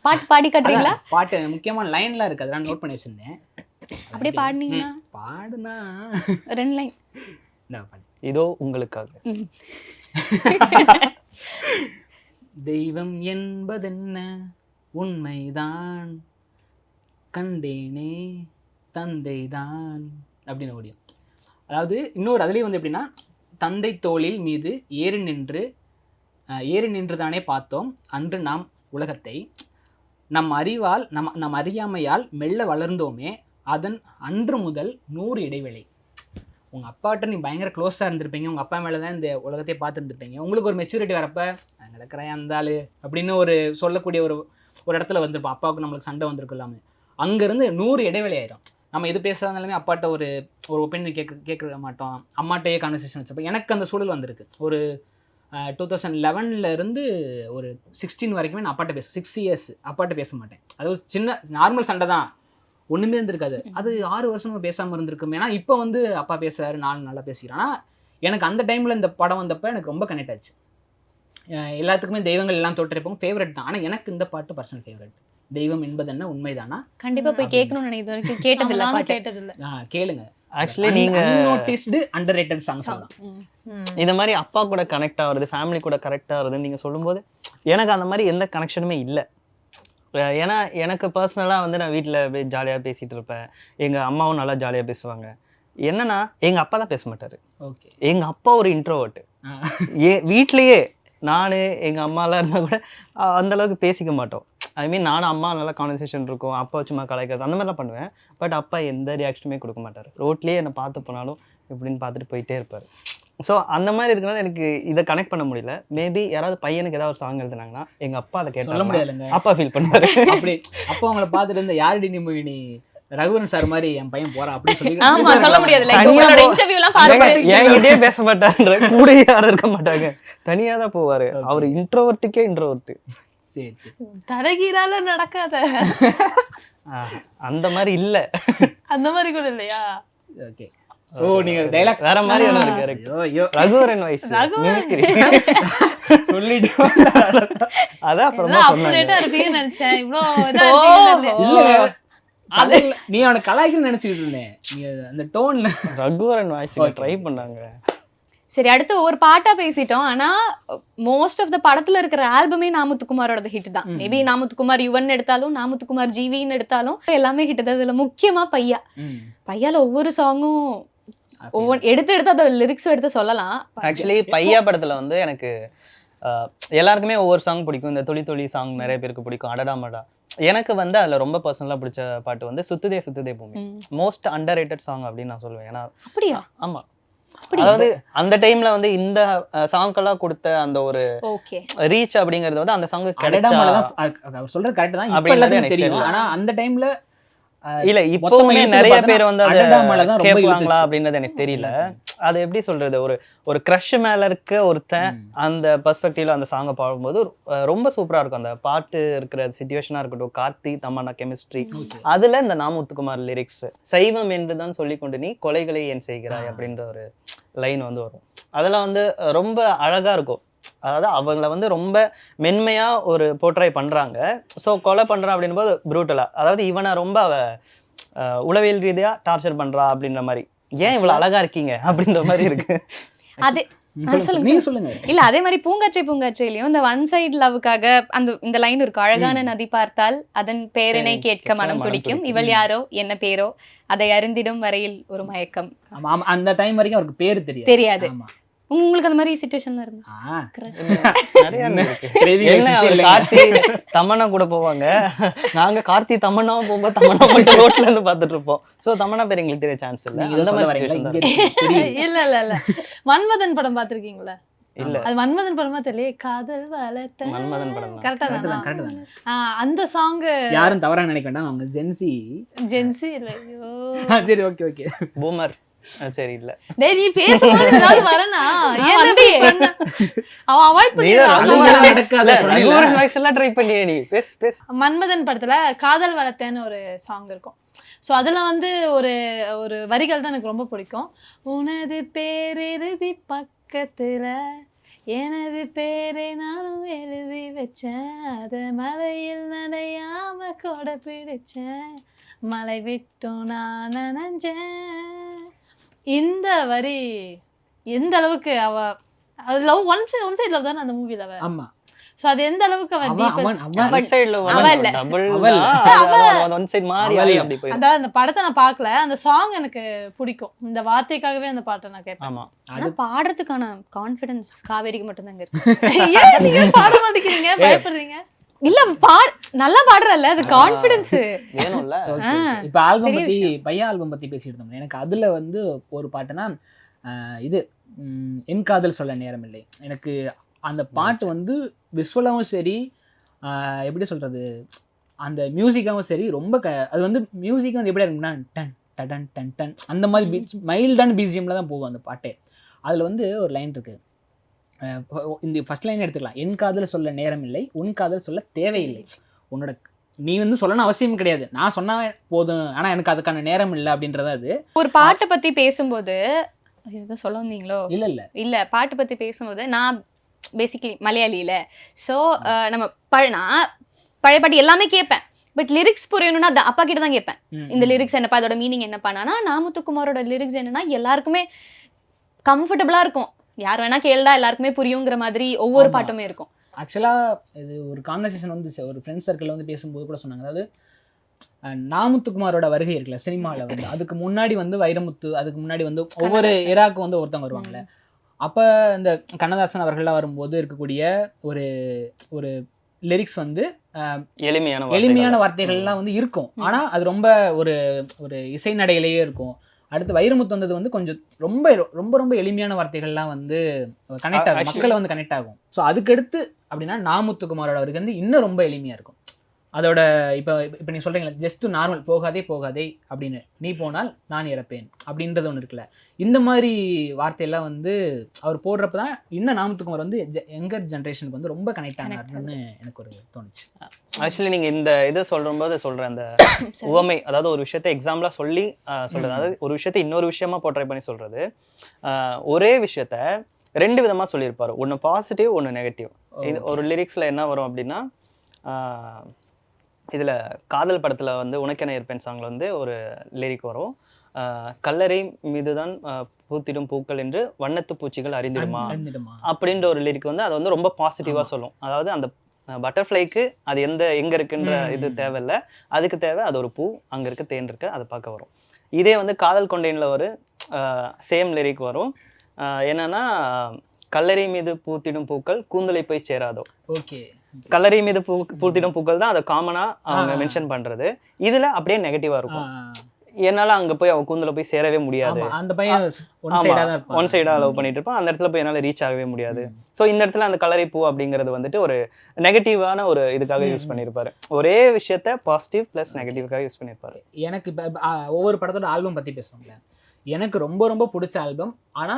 பாட்டு பாடி காட்டுறீங்களா? பாட்டு முக்கியமான லைன்லாம் இருக்குது, அதெல்லாம் நோட் பண்ணி வச்சுருந்தேன். அப்படியே பாடுனீங்கன்னா? பாடுனா 2 லைன் இதோ உங்களுக்காக. தெய்வம் என்பதென்ன உண்மைதான் கண்டேனே தந்தைதான் அப்படின்னு முடியும். அதாவது இன்னொரு அதுலேயும் வந்து எப்படின்னா, தந்தை தோளில் மீது ஏறி நின்று தானே பார்த்தோம் அன்று நாம் உலகத்தை, நம் அறியாமையால் மெல்ல வளர்ந்தோமே அதன் அன்று முதல் 100 இடைவேளை. உங்கள் அப்பாட்ட நீ பயங்கர க்ளோஸாக இருந்திருப்பீங்க, உங்கள் அப்பா மேலே தான் இந்த உலகத்தை பார்த்துருந்துருப்பீங்க. உங்களுக்கு ஒரு மெச்சூரிட்டி வரப்போ நான் கிடக்கிறேன் அந்த ஆள் அப்படின்னு ஒரு சொல்லக்கூடிய ஒரு இடத்துல வந்திருப்போம். அப்பாவுக்கு நம்மளுக்கு சண்டை வந்திருக்கலாமே, அங்கேருந்து 100 இடைவேளை ஆயிரும். நம்ம எது பேசுறதுனாலுமே அப்பாட்ட ஒரு ஒப்பீனியன் கேட்க மாட்டோம், அம்மாட்டையே கான்வர்சேஷன் வச்சப்போ எனக்கு அந்த சூழல் வந்திருக்கு. ஒரு 2011 இருந்து ஒரு 16 வரைக்குமே நான் அப்பாட்ட 6 இயர்ஸ் அப்பாட்ட பேச மாட்டேன். அது சின்ன நார்மல் சண்டை தான், ஒன்றுமே இருந்திருக்காது. அது 6 வருஷமா பேசாமல் இருந்திருக்கும். ஏன்னா இப்போ வந்து அப்பா பேசுறாரு, 4 நல்லா பேசிக்கிறேன். ஆனால் எனக்கு அந்த டைமில் இந்த படம் வந்தப்போ எனக்கு ரொம்ப கனெக்ட் ஆச்சு. எல்லாத்துக்குமே தெய்வங்கள் எல்லாம் தோற்றிருப்போம் ஃபேவரட் தான். ஆனால் எனக்கு இந்த பாட்டு பர்சனல் ஃபேவரட். தெய்வம் என்பது என்ன உண்மைதானா? கண்டிப்பா போய் கேட்கணும்னு நினைக்கிறேன். கேட்டதில்லை. கேளுங்க. ஆக்சுவலி நீங்க அன்நோட்டிஸ்டு அண்டர்ரேட்டட் சாங்ஸ் தான். இந்த மாதிரி அப்பா கூட கனெக்ட் ஆகுறது, ஃபேமிலி கூட கனெக்ட் ஆகுறதுன்னு நீங்க சொல்லும்போது எனக்கு அந்த மாதிரி எந்த கனெக்ஷனுமே இல்லை. ஏன்னா எனக்கு பர்சனலாக வந்து நான் வீட்டில் போய் ஜாலியாக பேசிகிட்டு இருப்பேன், எங்கள் அம்மாவும் நல்லா ஜாலியாக பேசுவாங்க. என்னன்னா எங்கள் அப்பா தான் பேச மாட்டார். ஓகே, எங்கள் அப்பா ஒரு இன்ட்ரோவர்ட். வீட்லேயே நான் எங்கள் அம்மாலாம் இருந்தால் கூட அந்தளவுக்கு பேசிக்க மாட்டோம். ஐ மீன் நானும் அம்மா நல்லா கான்வர்சேஷன் இருக்கும், அப்பா சும்மா கலாய்க்கிறது அந்த மாதிரிலாம் பண்ணுவேன். பட் அப்பா எந்த ரியாக்ஷனுமே கொடுக்க மாட்டார். ரோட்லேயே என்னை பார்த்து போனாலும் இப்படின்னு பார்த்துட்டு போயிட்டே இருப்பார். ஸோ அந்த மாதிரி இருக்கனால எனக்கு இதை கனெக்ட் பண்ண முடியல. மேபி யாராவது பையனுக்கு ஏதாவது ஒரு சாங் எழுதுனாங்கன்னா எங்க அப்பா அதை சொல்ல கேட்டாங்க, முடியாதுங்க. அப்பா ஃபீல் பண்ணுவாரு. அப்படி அப்போ அவங்கள பார்த்துட்டு இருந்த யாரடி நீ ரகுவரன் சார் மாதிரி என் பையன் போறான் அப்படின்னு சொல்லி ஆமா சொல்ல முடியாது. லைக் தனியா உங்களோட போ- இன்டர்வியூ எல்லாம் பாருங்க. என்கிட்டயே பேச மாட்டாங்க, கூட யாரும் இருக்க மாட்டாங்க, தனியா தான் போவாரு. அவர் இன்ட்ரோவர்ட்டுக்கே இன்ட்ரோவர்ட். சரி சரி. தரகீரால நடக்காத அந்த மாதிரி இல்ல. அந்த மாதிரி கூட இல்லையா? ஓகே. ஓ நீங்க டைலாக்ஸ் வேற மாதிரி ஒன்று இருக்கு. ஐயோ ஐயோ ரகுவரன் வயசு ரகுவரன். சொல்லிட்டு அதான் அப்புறமா சொன்னாங்க. அப்டேட்டா இருப்பீங்கன்னு நினைச்சேன். இவ்ளோ இதா ஓ. இருப்பீங்கன்னு தெரியல. இல்ல அது நீ அவனை கலாய்க்கிறன்னு நினைச்சிட்டு இருந்தேன். நீங்க அந்த டோன்ல ரகுவரன் வாய்ஸ் Okay. ட்ரை பண்ணாங்க. சரி, அடுத்து ஒரு பாட்டா பேசிட்டோம். ஆனா மோஸ்ட் ஆஃப் த படத்துல இருக்கிற ஆல்பமே நாமுத்துக்குமாரோட ஹிட் தான். மேபி நாமுத்துக்குமார் யுவன் எடுத்தாலும் நாமுத்துக்குமார் ஜிவின்னு எடுத்தாலும் எல்லாமே ஹிட் தான். இதுல முக்கியமா பையா. பையால ஒவ்வொரு சாங்கும் ஒவ்வொரு எடுத்து அதோட லிரிக்ஸும் எடுத்து சொல்லலாம். ஆக்சுவலி பையா படத்துல வந்து எனக்கு எல்லாருக்குமே ஒவ்வொரு சாங் பிடிக்கும். இந்த துளி துளி சாங் நிறைய பேருக்கு பிடிக்கும். அடடா மடா. எனக்கு வந்து அதுல ரொம்ப பர்சனலா பிடிச்ச பாட்டு வந்து சுத்துதே சுத்துதே பூமி. மோஸ்ட் அண்டர் ரேட்டட் சாங் அப்படின்னு நான் சொல்லுவேன். ஏன்னா அப்படியா? ஆமா, அதாவது அந்த டைம்ல வந்து இந்த சாங்க்கெல்லாம் கொடுத்த அந்த ஒரு ஓகே. ரீச் அப்படிங்கிறது வந்து அந்த சாங் அடடாமல கிடைச்சா தான் அவர் சொல்றது கரெக்ட் தான். இப்ப அப்படின்றது எல்லாத்துக்கும் எனக்கு தெரியும். தெரியல. ஆனா அந்த டைம்ல இல்ல மொத்தமா இப்பவுமே இழுத்தது நிறைய பார்த்தா பேர் வந்து அதை அடடாமல தான் ரொம்ப கேட்பாங்களா இழுத்துச்சு. அப்படின்றது எனக்கு தெரியல. அது எப்படி சொல்றது, ஒரு க்ரஷ் மேல இருக்க ஒருத்தன் அந்த பெர்ஸ்பெக்டிவ்ல அந்த சாங்கை பாடும்போது ரொம்ப சூப்பரா இருக்கும். அந்த பாட்டு இருக்கிற சிச்சுவேஷனா இருக்கட்டும், கார்த்தி தமன்னா கெமிஸ்ட்ரி, அதுல இந்த நாமுத்துக்குமார் லிரிக்ஸ் சைவம் என்றுதான் சொல்லி கொண்டு நீ கொலைகளை ஏன் செய்கிறாய் அப்படின்ற ஒரு லைன் வந்து வரும். அதெல்லாம் வந்து ரொம்ப அழகா இருக்கும். அதாவது அவங்கள வந்து ரொம்ப மென்மையா ஒரு போர்ட்ரை பண்றாங்க. ஸோ கொலை பண்றான் அப்படின் போது ப்ரூட்டலா, அதாவது இவனை ரொம்ப அவ உளவியல் ரீதியா டார்ச்சர் பண்றா அப்படின்ற மாதிரி, ஏன் இவ்வளவு அழகா இருக்கீங்க அப்படின்ற மாதிரி இருக்கு. அது நீங்க சொல்லுங்க. இல்ல அதே மாதிரி பூங்காற்றையிலயும் இந்த ஒன் சைடு லவ்வுக்காக இந்த லைன் இருக்கும். அழகான நதி பார்த்தால் அதன் பேரினை கேட்க மனம் துடிக்கும், இவள் யாரோ என்ன பேரோ அதை அறிந்திடும் வரையில் ஒரு மயக்கம். ஆமா, அந்த டைம் வரைக்கும் அவருக்கு பேரு தெரியாது. ஆமா. உங்களுக்கு அந்த மாதிரி சிச்சுவேஷன்ல இருந்து நிறைய இருக்கு. என்ன அவர் கார்த்தி தமன்னா கூட போவாங்க, நாங்க கார்த்தி தமன்னாவும் போகும்போது தமன்னா மட்டும் ரோட்ல இருந்து பாத்துட்டு இருப்போம். சோ தமன்னா பேர் எங்களுக்கு தெரிய சான்ஸ் இல்ல. அந்த மாதிரி situation தான் இருக்கு. இல்ல மன்மதன் படம் பாத்திருக்கீங்களா? இல்ல அது மன்மதன் படமா தெரியல, காதல் வளர்த்த மன்மதன் படம் தான். கரெக்டா கரெக்ட் தான். தான், கரெக்ட் தான். அந்த சாங் யாரும் தவறா நினைக்க வேண்டாம், அவங்க ஜென்சி. ஜென்சி இல்ல. ஐயோ சரி, ஓகே ஓகே. பூமர். சரி இல்ல டேய் நீ பேசும்போது ஏதாவது வரனா ஏன் வந்து பண்ண அவன் அவாய்ட் ரகுவரன் வாய்ஸ் எல்லாம் ட்ரை பண்ணியே நீ. பேஸ் மன்மதன் படத்துல காதல் வளர்த்தேன்னு ஒரு சாங் இருக்கும். ஸோ அதில் வந்து ஒரு வரிகள் தான் எனக்கு ரொம்ப பிடிக்கும். உனது பேரெழுதி பக்கத்துல எனது பேரை நானும் எழுதி வச்சேன், அத மலையில் நனையாம கூட பிடிச்சேன், மலை விட்டும் நான் நனைஞ்சேன். இந்த வரி எந்த அளவுக்கு அவ அது லவ் ஒன் சைடு லவ் தானே அந்த மூவில அவ. ஆமா. சோ அது எந்த அளவுக்கு அவ deep ஒன் சைடுல அவள் டபுள் அவள். ஒன் சைடு மாறி ஆகி அப்படி போயிடும். அதாவது அந்த படத்தை நான் பார்க்கல, அந்த சாங் எனக்கு பிடிக்கும். இந்த வார்த்தைக்காகவே அந்த பாட்டை நான் கேட்பேன். ஆமா, ஆனா பாடுறதுக்கான கான்ஃபிடன்ஸ் காவேரிக்கு மட்டும்தான் இருக்கு. ஏன் நீங்க பாட மாட்டேங்கிறீங்க, பயப்படுறீங்க? இல்ல நல்லா பாடுறல்ல, அது கான்ஃபிடன்ஸ் வேணும்ல. இப்ப ஆல்பம் பெரிய பத்தி பையா ஆல்பம் பத்தி பேசிட்டு இருந்தோம். எனக்கு அதுல வந்து ஒரு பாட்டுனா இது என் காதல் சொல்ல நேரம் இல்லை. எனக்கு அந்த பாட்டு வந்து விஷுவலாகவும் சரி, எப்படி சொல்றது, அந்த மியூசிக்காகவும் சரி ரொம்ப அது வந்து மியூசிக் வந்து எப்படி இருக்கும்னா டன் டன் டன் டன் அந்த மாதிரி மைல்டான பிஜிஎம்ல தான் போகும் அந்த பாட்டே. அதுல வந்து ஒரு லைன் இருக்கு. இந்த ஃபர்ஸ்ட் லைன் எடுத்துக்கலாம். என் காதல் சொல்ல நேரம் இல்லை, உன் காதல் சொல்ல தேவையில்லை. உன்னோட நீ வந்து சொல்லணும் அவசியம் கிடையாது, நான் சொன்னா போதும், ஆனா எனக்கு அதுக்கான நேரம் இல்லை அப்படின்றது. அது ஒரு பாட்டை பத்தி பேசும்போது ஏதோ சொல்ல வந்தீங்களோ? இல்ல பாட்டு பத்தி பேசும்போது நான் பேசிக்கலி மலையாளியில. ஸோ நம்ம நான் பழைய பாட்டு எல்லாமே கேட்பேன். பட் லிரிக்ஸ் புரியணும்னா அப்பா கிட்ட தான் கேட்பேன். இந்த லிரிக்ஸ் என்னப்பா, அதோட மீனிங் என்னப்பானா, நாமுத்துக்குமாரோட லிரிக்ஸ் என்னன்னா எல்லாருக்குமே கம்ஃபர்டபுளா இருக்கும். யார் வேணா கேளுடா, எல்லாருக்குமே புரியுங்கிற மாதிரி ஒவ்வொரு பாட்டுமே இருக்கும். ஆக்சுவலாக இது ஒரு கான்வர்சேஷன் வந்து ஒரு ஃப்ரெண்ட்ஸ் சர்க்கிளில் வந்து பேசும்போது கூட சொன்னாங்க. அதாவது நாமுத்துக்குமாரோட வருகை இருக்குல்ல சினிமாவில் வந்து, அதுக்கு முன்னாடி வந்து வைரமுத்து, அதுக்கு முன்னாடி வந்து ஒவ்வொரு இராக்கும் வந்து ஒருத்தவங்க வருவாங்கல்ல. அப்போ இந்த கண்ணதாசன் அவர்கள்லாம் வரும்போது இருக்கக்கூடிய ஒரு ஒரு லிரிக்ஸ் வந்து எளிமையான வார்த்தைகள்லாம் வந்து இருக்கும். ஆனால் அது ரொம்ப ஒரு ஒரு இசை நடையிலேயே இருக்கும். அடுத்து வைரமுத்து வந்தது வந்து கொஞ்சம் ரொம்ப ரொம்ப ரொம்ப எளிமையான வார்த்தைகள்லாம் வந்து கனெக்ட் ஆகும், மக்களை வந்து கனெக்ட் ஆகும். ஸோ அதுக்கடுத்து அப்படின்னா நாமுத்துக்குமாரோட அவருக்கு வந்து இன்னும் ரொம்ப எளிமையாக இருக்கும். அதோட இப்போ நீ சொல்கிறீங்களா ஜஸ்ட் நார்மல் போகாதே போகாதே அப்படின்னு, நீ போனால் நான் இறப்பேன் அப்படின்றது ஒன்று இருக்குல்ல, இந்த மாதிரி வார்த்தையெல்லாம் வந்து அவர் போடுறப்ப தான் இன்னும் நாமுத்துக்குமார் வந்து யங்கர் ஜென்ரேஷனுக்கு வந்து ரொம்ப கனெக்ட் ஆனாருன்னு எனக்கு ஒரு தோணுச்சு. ஆக்சுவலி நீங்கள் இந்த இதை சொல்லும்போது சொல்கிற அந்த உவமை, அதாவது ஒரு விஷயத்தை எக்ஸாம்பிளாக சொல்லி சொல்கிறது, அதாவது ஒரு விஷயத்தை இன்னொரு விஷயமா போர்ட்ரை பண்ணி சொல்கிறது, ஒரே விஷயத்த 2 விதமாக சொல்லியிருப்பார். ஒன்று பாசிட்டிவ், ஒன்று நெகட்டிவ். இது ஒரு லிரிக்ஸில் என்ன வரும் அப்படின்னா, இதில் காதல் படத்தில் வந்து உனக்கென இருப்பேன் சாங்கில் வந்து ஒரு லிரிக் வரும், கல்லறை மீதுதான் பூத்திடும் பூக்கள் என்று வண்ணத்து பூச்சிகள் அறிந்திடுமா அப்படின்ற ஒரு லிரிக் வந்து அதை வந்து ரொம்ப பாசிட்டிவாக சொல்லும். அதாவது அந்த பட்டர்ஃப்ளைக்கு அது எங்கே இருக்குன்ற இது தேவையில்லை, அதுக்கு தேவை அது ஒரு பூ, அங்கே இருக்க தேன் இருக்க அதை பார்க்க வரும். இதே வந்து காதல் கொண்டேனில் ஒரு சேம் லிரிக் வரும், என்னன்னா கல்லறை மீது பூத்திடும் பூக்கள் கூந்தலை போய் சேராதோ. ஓகே, கல்லறை மீது பூத்திடும் பூக்கள் தான் அதை காமனா அவங்க மென்ஷன் பண்றது. இதுல அப்படியே நெகட்டிவா இருக்கும், என்னால அங்க போய் அவன் கூந்தல போய் சேரவே முடியாது, அந்த பையன் ஒன் சைடா லவ் பண்ணிட்டு இருப்பான், அந்த இடத்துல போய் என்னால ரீச் ஆகவே முடியாது. ஸோ இந்த இடத்துல அந்த கல்லறை பூ அப்படிங்கிறது வந்துட்டு ஒரு நெகட்டிவான ஒரு இதுக்காக யூஸ் பண்ணியிருப்பாரு. ஒரே விஷயத்த பாசிட்டிவ் பிளஸ் நெகட்டிவ்காக யூஸ் பண்ணியிருப்பாரு. எனக்கு இப்போ ஒவ்வொரு படத்தோட ஆல்பம் பத்தி பேசுவாங்கல்ல, எனக்கு ரொம்ப ரொம்ப பிடிச்ச ஆல்பம். ஆனா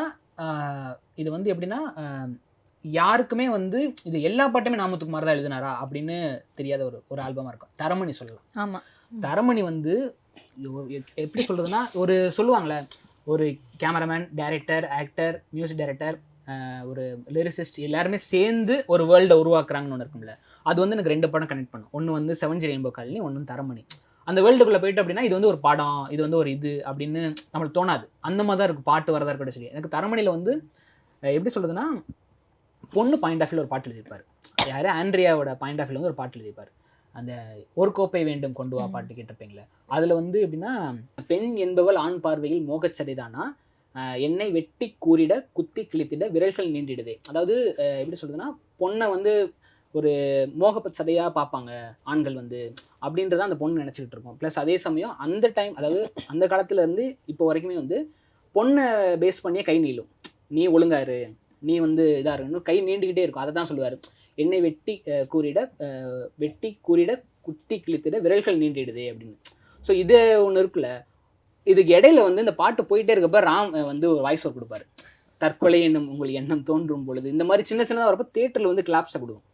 இது வந்து எப்படின்னா யாருக்குமே வந்து இது எல்லா பாட்டுமே நாமுத்துக்குமார் தான் எழுதினாரா அப்படின்னு தெரியாத ஒரு ஆல்பமா இருக்கும். தரமணி சொல்லலாம். ஆமா, தரமணி வந்து எப்படி சொல்றதுன்னா, ஒரு சொல்லுவாங்களே, ஒரு cameraman, director, actor, music director, ஒரு லிரிசிஸ்ட் எல்லாருமே சேர்ந்து ஒரு வேர்ல்டை உருவாக்குறாங்கன்னு ஒன்று இருக்கும்ல, அது வந்து எனக்கு 2 படம் கனெக்ட் பண்ணும். ஒன்று வந்து 7G ரெயின்போ காலனி, ஒன்று வந்து தரமணி. அந்த வேர்ல்டுக்குள்ளே போயிட்டு அப்படின்னா இது வந்து ஒரு படம், இது வந்து ஒரு இது அப்படின்னு நம்மளுக்கு தோணாது. அந்த மாதிரி தான் இருக்கும், பாட்டு வரதா இருக்கட்டும். சரி, எனக்கு தரமணியில் வந்து எப்படி சொல்றதுன்னா, பொண்ணு பாயிண்ட் ஆஃப் வியூ ஒரு பாட்டு எழுதியிருப்பார். யார், ஆண்ட்ரியாவோட பாயிண்ட் ஆஃப் வியூ வந்து ஒரு பாட்டு எழுதியிருப்பார். அந்த ஒரு கோப்பை வேண்டும் கொண்டு வா பாட்டு கேட்டிருப்பீங்களே, அதில் வந்து எப்படின்னா, பெண் என்பவள் ஆண் பார்வையில் மோகச்சடைதானா, என்னை வெட்டி கூறிட குத்தி கிழித்திட விரல்கள் நீண்டிடுதே. அதாவது எப்படி சொல்றதுன்னா, பொண்ணை வந்து ஒரு மோகப்ப சதையாக பார்ப்பாங்க ஆண்கள் வந்து, அப்படின்றத அந்த பொண்ணு நினச்சிக்கிட்டு இருக்கோம். ப்ளஸ் அதே சமயம் அந்த டைம், அதாவது அந்த காலத்துலேருந்து இப்போ வரைக்குமே வந்து பொண்ணை பேஸ் பண்ணியே கை நீளும், நீ ஒழுங்காரு, நீ வந்து இதாக இருக்கணும், கை நீண்டுக்கிட்டே இருக்கும். அதை தான் சொல்லுவார், என்னை வெட்டி கூறிட குத்தி கிழித்திட விரல்கள் நீண்டிடுதே அப்படின்னு. ஸோ இது ஒன்று இருக்குல்ல, இதுக்கு இடையில வந்து இந்த பாட்டு போயிட்டே இருக்கப்ப ராம் வந்து ஒரு வாய்ஸ் ஓவர் கொடுப்பாரு, தற்கொலை என்னும் உங்கள் எண்ணம் தோன்றும் பொழுது. இந்த மாதிரி சின்ன சின்னதாக வரப்போ தியேட்டரில் வந்து கிளாப்ஸை கொடுக்கும்.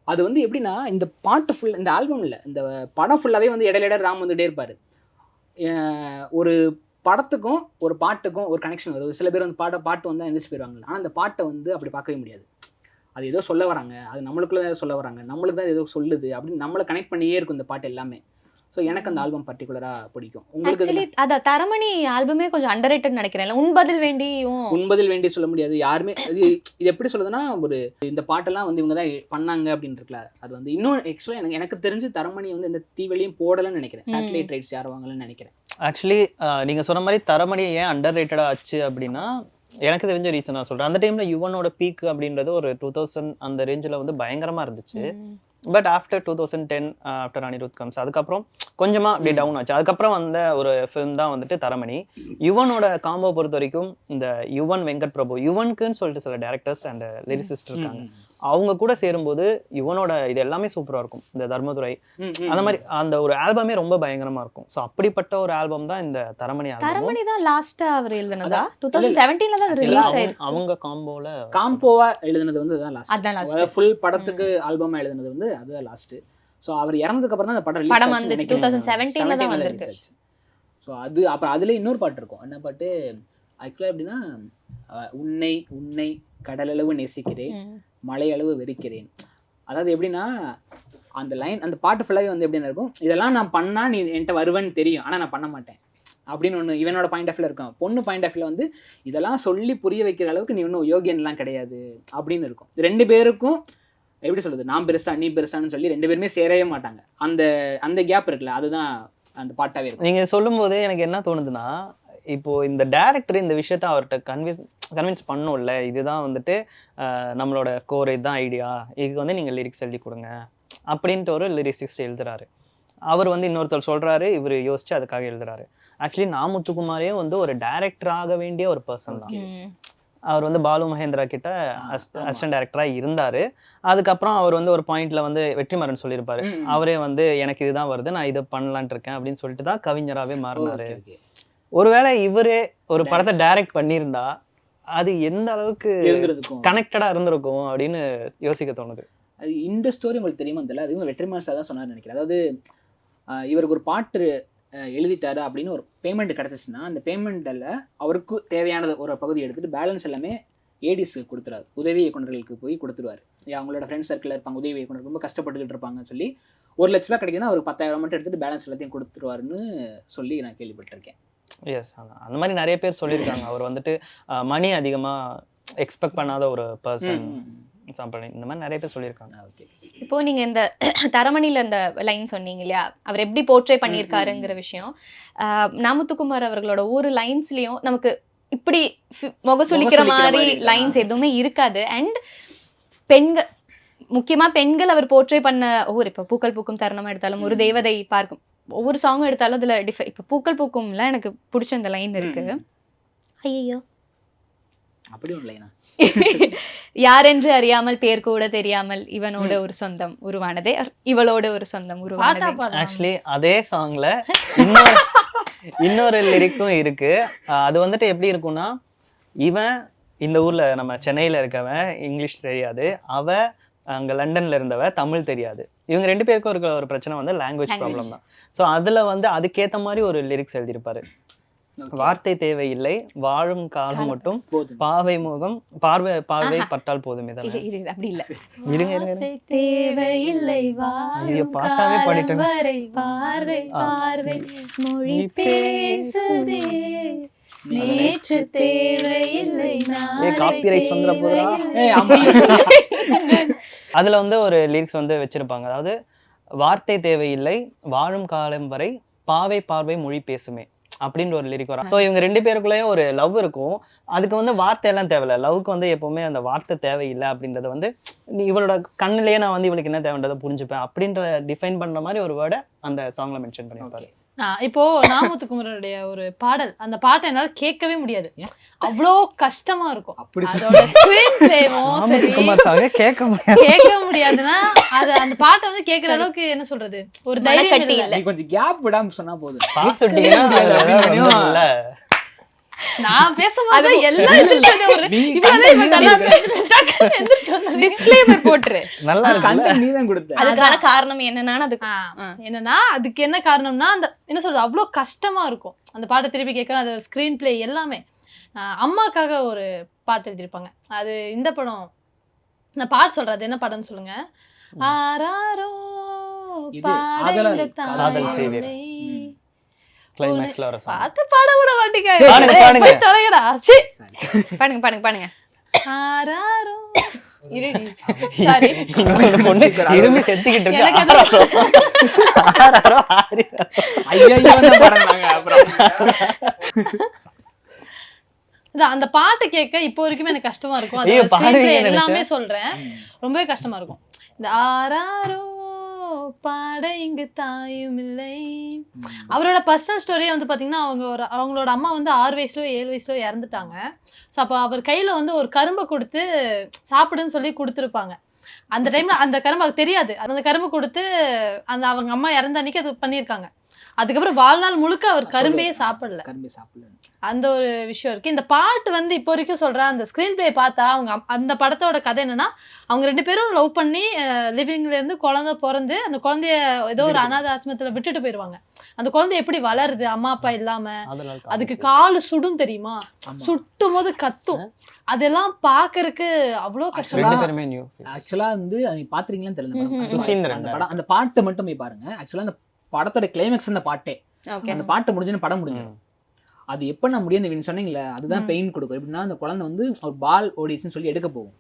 அது வந்து எப்படின்னா, இந்த பாட்டு ஃபுல், இந்த ஆல்பம் இல்லை, இந்த படம் ஃபுல்லாகவே வந்து இடையில ராம் வந்துகிட்டே இருப்பார். ஒரு படத்துக்கும் ஒரு பாட்டுக்கும் ஒரு கனெக்ஷன் வருது. சில பேர் வந்து பாட்டு வந்தால் எந்திரிச்சு போயிடுவாங்க. ஆனால் அந்த பாட்டை வந்து அப்படி பார்க்கவே முடியாது. அது ஏதோ சொல்ல வராங்க, அது நம்மளுக்குள்ள தான் சொல்ல வராங்க, நம்மளுக்கு தான் ஏதோ சொல்லுது அப்படின்னு நம்மளை கனெக்ட் பண்ணியே இருக்கும் இந்த பாட்டு எல்லாமே. ஸோ எனக்கு அந்த ஆல்பம் பர்டிகுலராக பிடிக்கும். ஆக்சுவலி அதான் தரமணி ஆல்பமே கொஞ்சம் அண்டர்ரேட்டட் நினைக்கிறேன். உன்பதில் வேண்டி சொல்ல முடியாது யாருமே. இது எப்படி சொல்லுதுன்னா, ஒரு இந்த பாட்டெல்லாம் வந்து இவங்க தான் பண்ணாங்க அப்படின்னு இருக்குல்ல, அது வந்து இன்னும் ஆக்சுவலாக எனக்கு தெரிஞ்சு தரமணி வந்து இந்த தீவெளியும் போடலன்னு நினைக்கிறேன். சேட்டலைட் ரைட்ஸ் யார் வாங்கலன்னு நினைக்கிறேன். ஆக்சுவலி நீங்கள் சொன்ன மாதிரி தரமணி ஏன் அண்டர் ரேட்டடாக ஆச்சு அப்படின்னா, எனக்கு தெரிஞ்ச ரீசன் நான் சொல்கிறேன். அந்த டைமில் யுவனோட பீக் அப்படின்றது ஒரு 2000 அந்த ரேஞ்சில் வந்து பயங்கரமாக இருந்துச்சு. But after 2010 after Anirudh comes, அதுக்கப்புறம் கொஞ்சமாக அப்படி டவுன் ஆச்சு. அதுக்கப்புறம் வந்த ஒரு ஃபிலிம் தான் வந்துட்டு தரமணி. யுவனோட காம்போ பொறுத்த வரைக்கும் இந்த யுவன் வெங்கட் பிரபு, யுவனுக்குன்னு சொல்லிட்டு சில டேரக்டர்ஸ் அண்ட் லிரிசிஸ்ட் இருக்காங்க, அவங்க கூட சேரும்போது யுவனோட இது எல்லாமே சூப்பராக இருக்கும். இந்த தர்மதுரை அந்த மாதிரி அந்த ஒரு ஆல்பமே ரொம்ப பயங்கரமாக இருக்கும். ஸோ அப்படிப்பட்ட ஒரு ஆல்பம் தான் இந்த தரமணி ஆல்பம். தரமணி தான் லாஸ்ட்டாக அவர் எழுதுனதா? 2017 தான் ரிலீஸ் ஆயிருக்கு. அவங்க காம்போவா எழுதுனது வந்து அதான் லாஸ்ட். ஃபுல் படத்துக்கு ஆல்பமா எழுதுனது வந்து அதுதான் லாஸ்ட். ஸோ அவர் இறந்ததுக்கு அப்புறம் தான் அந்த படம் வந்துச்சு. 2017 தான் வந்திருக்கு. ஸோ அது அப்புறம் அதுல இன்னொரு பாட்டு இருக்கும். என்ன பாட்டு ஆக்சுவலாக எப்படின்னா, உன்னை உன்னை கடலளவு நேசிக்கிறேன், மலையளவு வெறுக்கிறேன். அதாவது எப்படின்னா, அந்த லைன், அந்த பாட்டு ஃபுல்லாகவே வந்து எப்படின்னா இருக்கும், இதெல்லாம் நான் பண்ணா நீ என்கிட்ட வருவேன்னு தெரியும், ஆனால் நான் பண்ண மாட்டேன் அப்படின்னு ஒன்று இவனோட பாயிண்ட் ஆஃப் வியூல இருக்கும். பொண்ணு பாயிண்ட் ஆஃப் வியூல வந்து இதெல்லாம் சொல்லி புரிய வைக்கிற அளவுக்கு நீ இன்னும் யோகியன்லாம் கிடையாது அப்படின்னு இருக்கும். 2 பேருக்கும் எப்படி சொல்றது, நான் பெருசா நீ பெருசான்னு சொல்லி 2 பேருமே சேரவே மாட்டாங்க. அந்த கேப் இருக்குல்ல, அதுதான் அந்த பாட்டாவே இருக்கும். நீங்க சொல்லும் போது எனக்கு என்ன தோணுதுன்னா, இப்போ இந்த டைரக்டர் இந்த விஷயத்த அவர்கிட்ட கன்வின்ஸ் பண்ணும்ல, இதுதான் வந்துட்டு நம்மளோட கோர், இதுதான் ஐடியா, இதுக்கு வந்து நீங்கள் லிரிக்ஸ் எழுதி கொடுங்க அப்படின்ட்டு ஒரு லிரிக்ஸிஸ்ட் எழுதுறாரு. அவர் வந்து இன்னொருத்தர் சொல்றாரு, இவர் யோசிச்சு அதுக்காக எழுதுறாரு. ஆக்சுவலி நாமுத்துக்குமாரே வந்து ஒரு டைரக்டர் ஆக வேண்டிய ஒரு பர்சன் தான். அவர் வந்து பாலு மகேந்திரா கிட்ட அசிஸ்டன்ட் டைரக்டரா இருந்தாரு. அதுக்கப்புறம் அவர் வந்து ஒரு பாயிண்ட்ல வந்து வெற்றிமாறன் சொல்லியிருப்பாரு, அவரே வந்து எனக்கு இதுதான் வருது, நான் இதை பண்ணலான் இருக்கேன் அப்படின்னு சொல்லிட்டு தான் கவிஞராகவே மாறினாரு. ஒருவேளை இவரே ஒரு படத்தை டைரக்ட் பண்ணியிருந்தா அது எந்த அளவுக்கு கனெக்டடா இருந்திருக்கும் அப்படின்னு யோசிக்க தோணுது. அது இந்த ஸ்டோரி உங்களுக்கு தெரியுமா தெரியல, அதுவும் வெற்றிமாறன் சார் தான் சொன்னார் நினைக்கிறேன். அதாவது இவருக்கு ஒரு பாட்டு எழுதிட்டாரு அப்படின்னு ஒரு பேமெண்ட் கிடச்சிச்சுன்னா அந்த பேமெண்ட்டில் அவருக்கு தேவையானது ஒரு பகுதி எடுத்துகிட்டு பேலன்ஸ் எல்லாமே ஏடிஸ்க்கு கொடுத்துருவாரு, உதவி இயக்குநர்களுக்கு போய் கொடுத்துருவாரு. அவங்களோட ஃப்ரெண்ட்ஸ் சர்க்கிளில் இருப்பாங்க உதவி இயக்குனர், ரொம்ப கஷ்டப்பட்டுக்கிட்டு இருப்பாங்கன்னு சொல்லி 1 லட்ச ரூபா கிடைக்குதுன்னா அவருக்கு 10,000 மட்டும் எடுத்துகிட்டு பேலன்ஸ் எல்லாத்தையும் கொடுத்துருவாருன்னு சொல்லி நான் கேள்விப்பட்டிருக்கேன். எஸ், அந்த மாதிரி நிறைய பேர் சொல்லியிருக்காங்க. அவர் வந்துட்டு மணி அதிகமாக எக்ஸ்பெக்ட் பண்ணாத ஒரு பர்சன், இந்த மாதிரி நிறைய பேர் சொல்லியிருக்காங்க. ஓகே, இப்போ நீங்க இந்த தரமணில இந்த லைன் சொன்னீங்க இல்லையா, அவர் எப்படி போர்ட்ரே பண்ணியிருக்காருங்கிற விஷயம். நாமுத்துக்குமார் அவர்களோட ஒரு லைன்ஸ்லயும் நமக்கு இப்படி முகசுளிக்கிற மாதிரி லைன்ஸ் எதுவுமே இருக்காது. அண்ட் பெண்கள், முக்கியமா பெண்கள் அவர் போர்ட்ரே பண்ண இப்போ பூக்கள் பூக்கும் தருணமா எடுத்தாலும், ஒரு தேவதை பார்க்கும், ஒவ்வொரு சாங்கும் எடுத்தாலும் அதுல இப்போ பூக்கள் பூக்கும்ல எனக்கு பிடிச்ச இந்த லைன் இருக்கு. ஐயோ அப்படி ஒரு லைனா? யாரென்று அறியாமல் பேர் கூட தெரியாமல் இவனோட ஒரு சொந்தம் உருவானதே, இவளோட ஒரு சொந்தம் உருவானதே. ஆக்சுவலி அதே சாங்ல இன்னொரு லிரிக்கும் இருக்கு. அது வந்துட்டு எப்படி இருக்கும்னா, இவன் இந்த ஊர்ல நம்ம சென்னையில இருக்கவன் இங்கிலீஷ் தெரியாது, அவ அங்க லண்டன்ல இருந்தவ தமிழ் தெரியாது. இவங்க 2 பேருக்கும் இருக்கிற ஒரு பிரச்சனை வந்து லாங்குவேஜ் ப்ராப்ளம் தான். ஸோ அதுல வந்து அதுக்கேற்ற மாதிரி ஒரு லிரிக்ஸ் எழுதியிருப்பாரு. வார்த்தை தேவையில்லை, வாழும் காலம் மட்டும் பாவை முகம் பார்வை பார்வை பட்டால் போதுமே தான். அப்படி இல்ல, இருங்க தேவையில்லை பாட்டாவே பாடிட்டேன். பார்வை பார்வை மொழி பேசுதே, நேற்று தேவையில்லை காப்பிரைட் வந்துற போதா. அதுல வந்து ஒரு லிரிக்ஸ் வந்து வச்சிருப்பாங்க, அதாவது வார்த்தை தேவையில்லை வாழும் காலம் வரை பாவை பார்வை மொழி பேசுமே அப்படின்ற ஒரு லிரிக் வரும். ஸோ இவங்க 2 பேருக்குள்ளேயும் ஒரு லவ் இருக்கும். அதுக்கு வந்து வார்த்தை எல்லாம் தேவையில்லை, லவ்க்கு வந்து எப்பவுமே அந்த வார்த்தை தேவையில்லை அப்படின்றத வந்து இவளோட கண்ணிலேயே நான் வந்து இவளுக்கு என்ன தேவைன்றதை புரிஞ்சுப்பேன் அப்படின்ற டிஃபைன் பண்ற மாதிரி ஒரு வேர்டை அந்த சாங்ல மென்ஷன் பண்ணியிருப்பாரு. இப்போ நாமுத்துக்குமாரோடைய ஒரு பாடல், அந்த பாட்டை என்னால கேட்கவே முடியாது, அவ்வளோ கஷ்டமா இருக்கும். அதோட ஸ்கிரீன் பிளேவும் சரி கேட்க முடியாதுன்னா அது அந்த பாட்டை வந்து கேட்கற அளவுக்கு என்ன சொல்றது ஒரு தைரியம் இல்ல. கொஞ்சம் கேப் விடாம சொன்னா போதும். நான் பேசும்போது எல்லாம் டிஸ்க்ளைமர் போட்டுரு. நல்லா இருக்கு, நீ தான் கொடுத்த. அதுக்கான காரணம் என்னன்னா அதுக்கு என்ன காரணம்னா அந்த என்ன சொல்றது அவ்வளோ கஷ்டமா இருக்கும் அந்த பாட்டை திருப்பி கேட்கணும். அது ஸ்கிரீன் பிளே எல்லாமே. அம்மாக்காக ஒரு பாட்டு எழுதியிருப்பாங்க, அது இந்த படம். நான் பாட்டு சொல்றது என்ன படம்னு சொல்லுங்க. ஆராரோ காதல் சேவியர் கிளைமாக்ஸ்ல வர சாங். பாட்டு பாட விட மாட்டீங்க, பாடுங்க தொலைங்கடா. சீ, பாடுங்க. ஆராரோ சாரி, பொண்ணு இருமி செத்துக்கிட்டு இருக்கு. அந்த பாட்டு கேட்க இப்போ வரைக்குமே எனக்கு கஷ்டமா இருக்கும். அது எல்லாமே சொல்றேன், ரொம்பவே கஷ்டமா இருக்கும். இந்த ஆராரோ பாட இங்கு தாயும் இல்லை. அவரோட பர்சனல் ஸ்டோரியே வந்து பாத்தீங்கன்னா அவங்களோட அம்மா வந்து 6 வயசுலயோ 7 வயசுலயோ இறந்துட்டாங்க. ஸோ அப்போ அவர் கையில வந்து ஒரு கரும்பை கொடுத்து சாப்பிடுன்னு சொல்லி கொடுத்துருப்பாங்க. அந்த டைம்ல அந்த கரும்பு அவருக்கு தெரியாது, அந்த கரும்பு கொடுத்து அவங்க அம்மா இறந்த அன்னைக்கு அது பண்ணியிருக்காங்க. அதுக்கப்புறம் வாழ்நாள் முழுக்க அவர் கரும்பையே சாப்பிடல. அந்த ஒரு விஷயம் இருக்கு. இந்த பாட்டு வந்து இப்போ வரைக்கும் சொல்றேன், அந்த ஸ்கிரீன் பிளே பார்த்தா அவங்க அந்த படத்தோட கதை என்னன்னா, அவங்க 2 பேரும் லவ் பண்ணி லிவிங்ல இருந்து குழந்தை பிறந்து அந்த குழந்தைய ஏதோ ஒரு அனாதை ஆசிரமத்துல விட்டுட்டு போயிருவாங்க. அந்த குழந்தை எப்படி வளருது அம்மா அப்பா இல்லாம, அதுக்கு காலு சுடும் தெரியுமா, சுட்டும் போது கத்தும், அதெல்லாம் பாக்குறதுக்கு அவ்வளவு கஷ்டம். ஆக்சுவலா வந்து பாத்துறீங்களான்னு தெரியல, அந்த பாட்டு மட்டும் போய் பாருங்க. ஆக்சுவலா அந்த படத்தோட கிளைமேக்ஸ் அந்த பாட்டே, அந்த பாட்டு முடிஞ்சுன்னு படம் முடிஞ்சிடும். அது எப்ப நான் முடியும் நீங்க சொன்னீங்களே, அதுதான் பெயின் கொடுக்கும். எப்படின்னா அந்த குழந்தை வந்து ஒரு பால் ஓடிச்சுன்னு சொல்லி எடுக்க போகும்,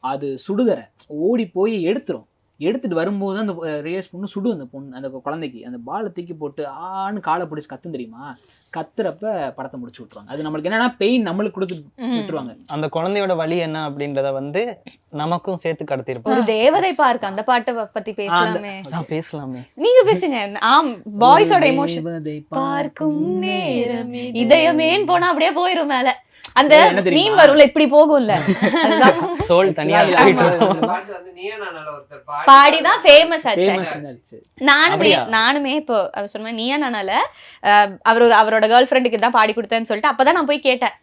அது சுடுதரை ஓடி போய் எடுத்துரும். எடுத்துட்டு வரும்போது அந்த ரேஸ் பொண்ணு சுடும், அந்த பொண்ணு அந்த குழந்தைக்கு அந்த பாலை தூக்கி போட்டு ஆன்னு காலை பிடிச்சி கத்தும் தெரியுமா, கத்துறப்ப படத்தை முடிச்சு விட்டுருவாங்க. அது நம்மளுக்கு என்னன்னா பெயின் நம்மளுக்கு கொடுத்து விட்டுருவாங்க. அந்த குழந்தையோட வலி என்ன அப்படின்றத வந்து நமக்கும் சேர்த்து கடத்திருப்போம். ஒரு தேவதை பார்க்க அந்த பாட்டை பத்தி பேசலாமே. பேசலாமே, நீங்க பேசுங்க. பாய்ஸோட எமோஷன் பார்க்கும் நேரம் இதயமேன்னு போனா அப்படியே போயிரும் மேல. அந்த மீம் வரும்ல இப்படி போகும்ல, சோல் தனியா பாடிதான் ஃபேமஸ் ஆச்சு. நானுமே இப்போ அவர் சொன்ன நீயா நானால அவரோட கேர்ள் ஃப்ரெண்டுக்கு தான் பாடி கொடுத்தேன்னு சொல்லிட்டு அப்பதான் நான் போய் கேட்டேன்.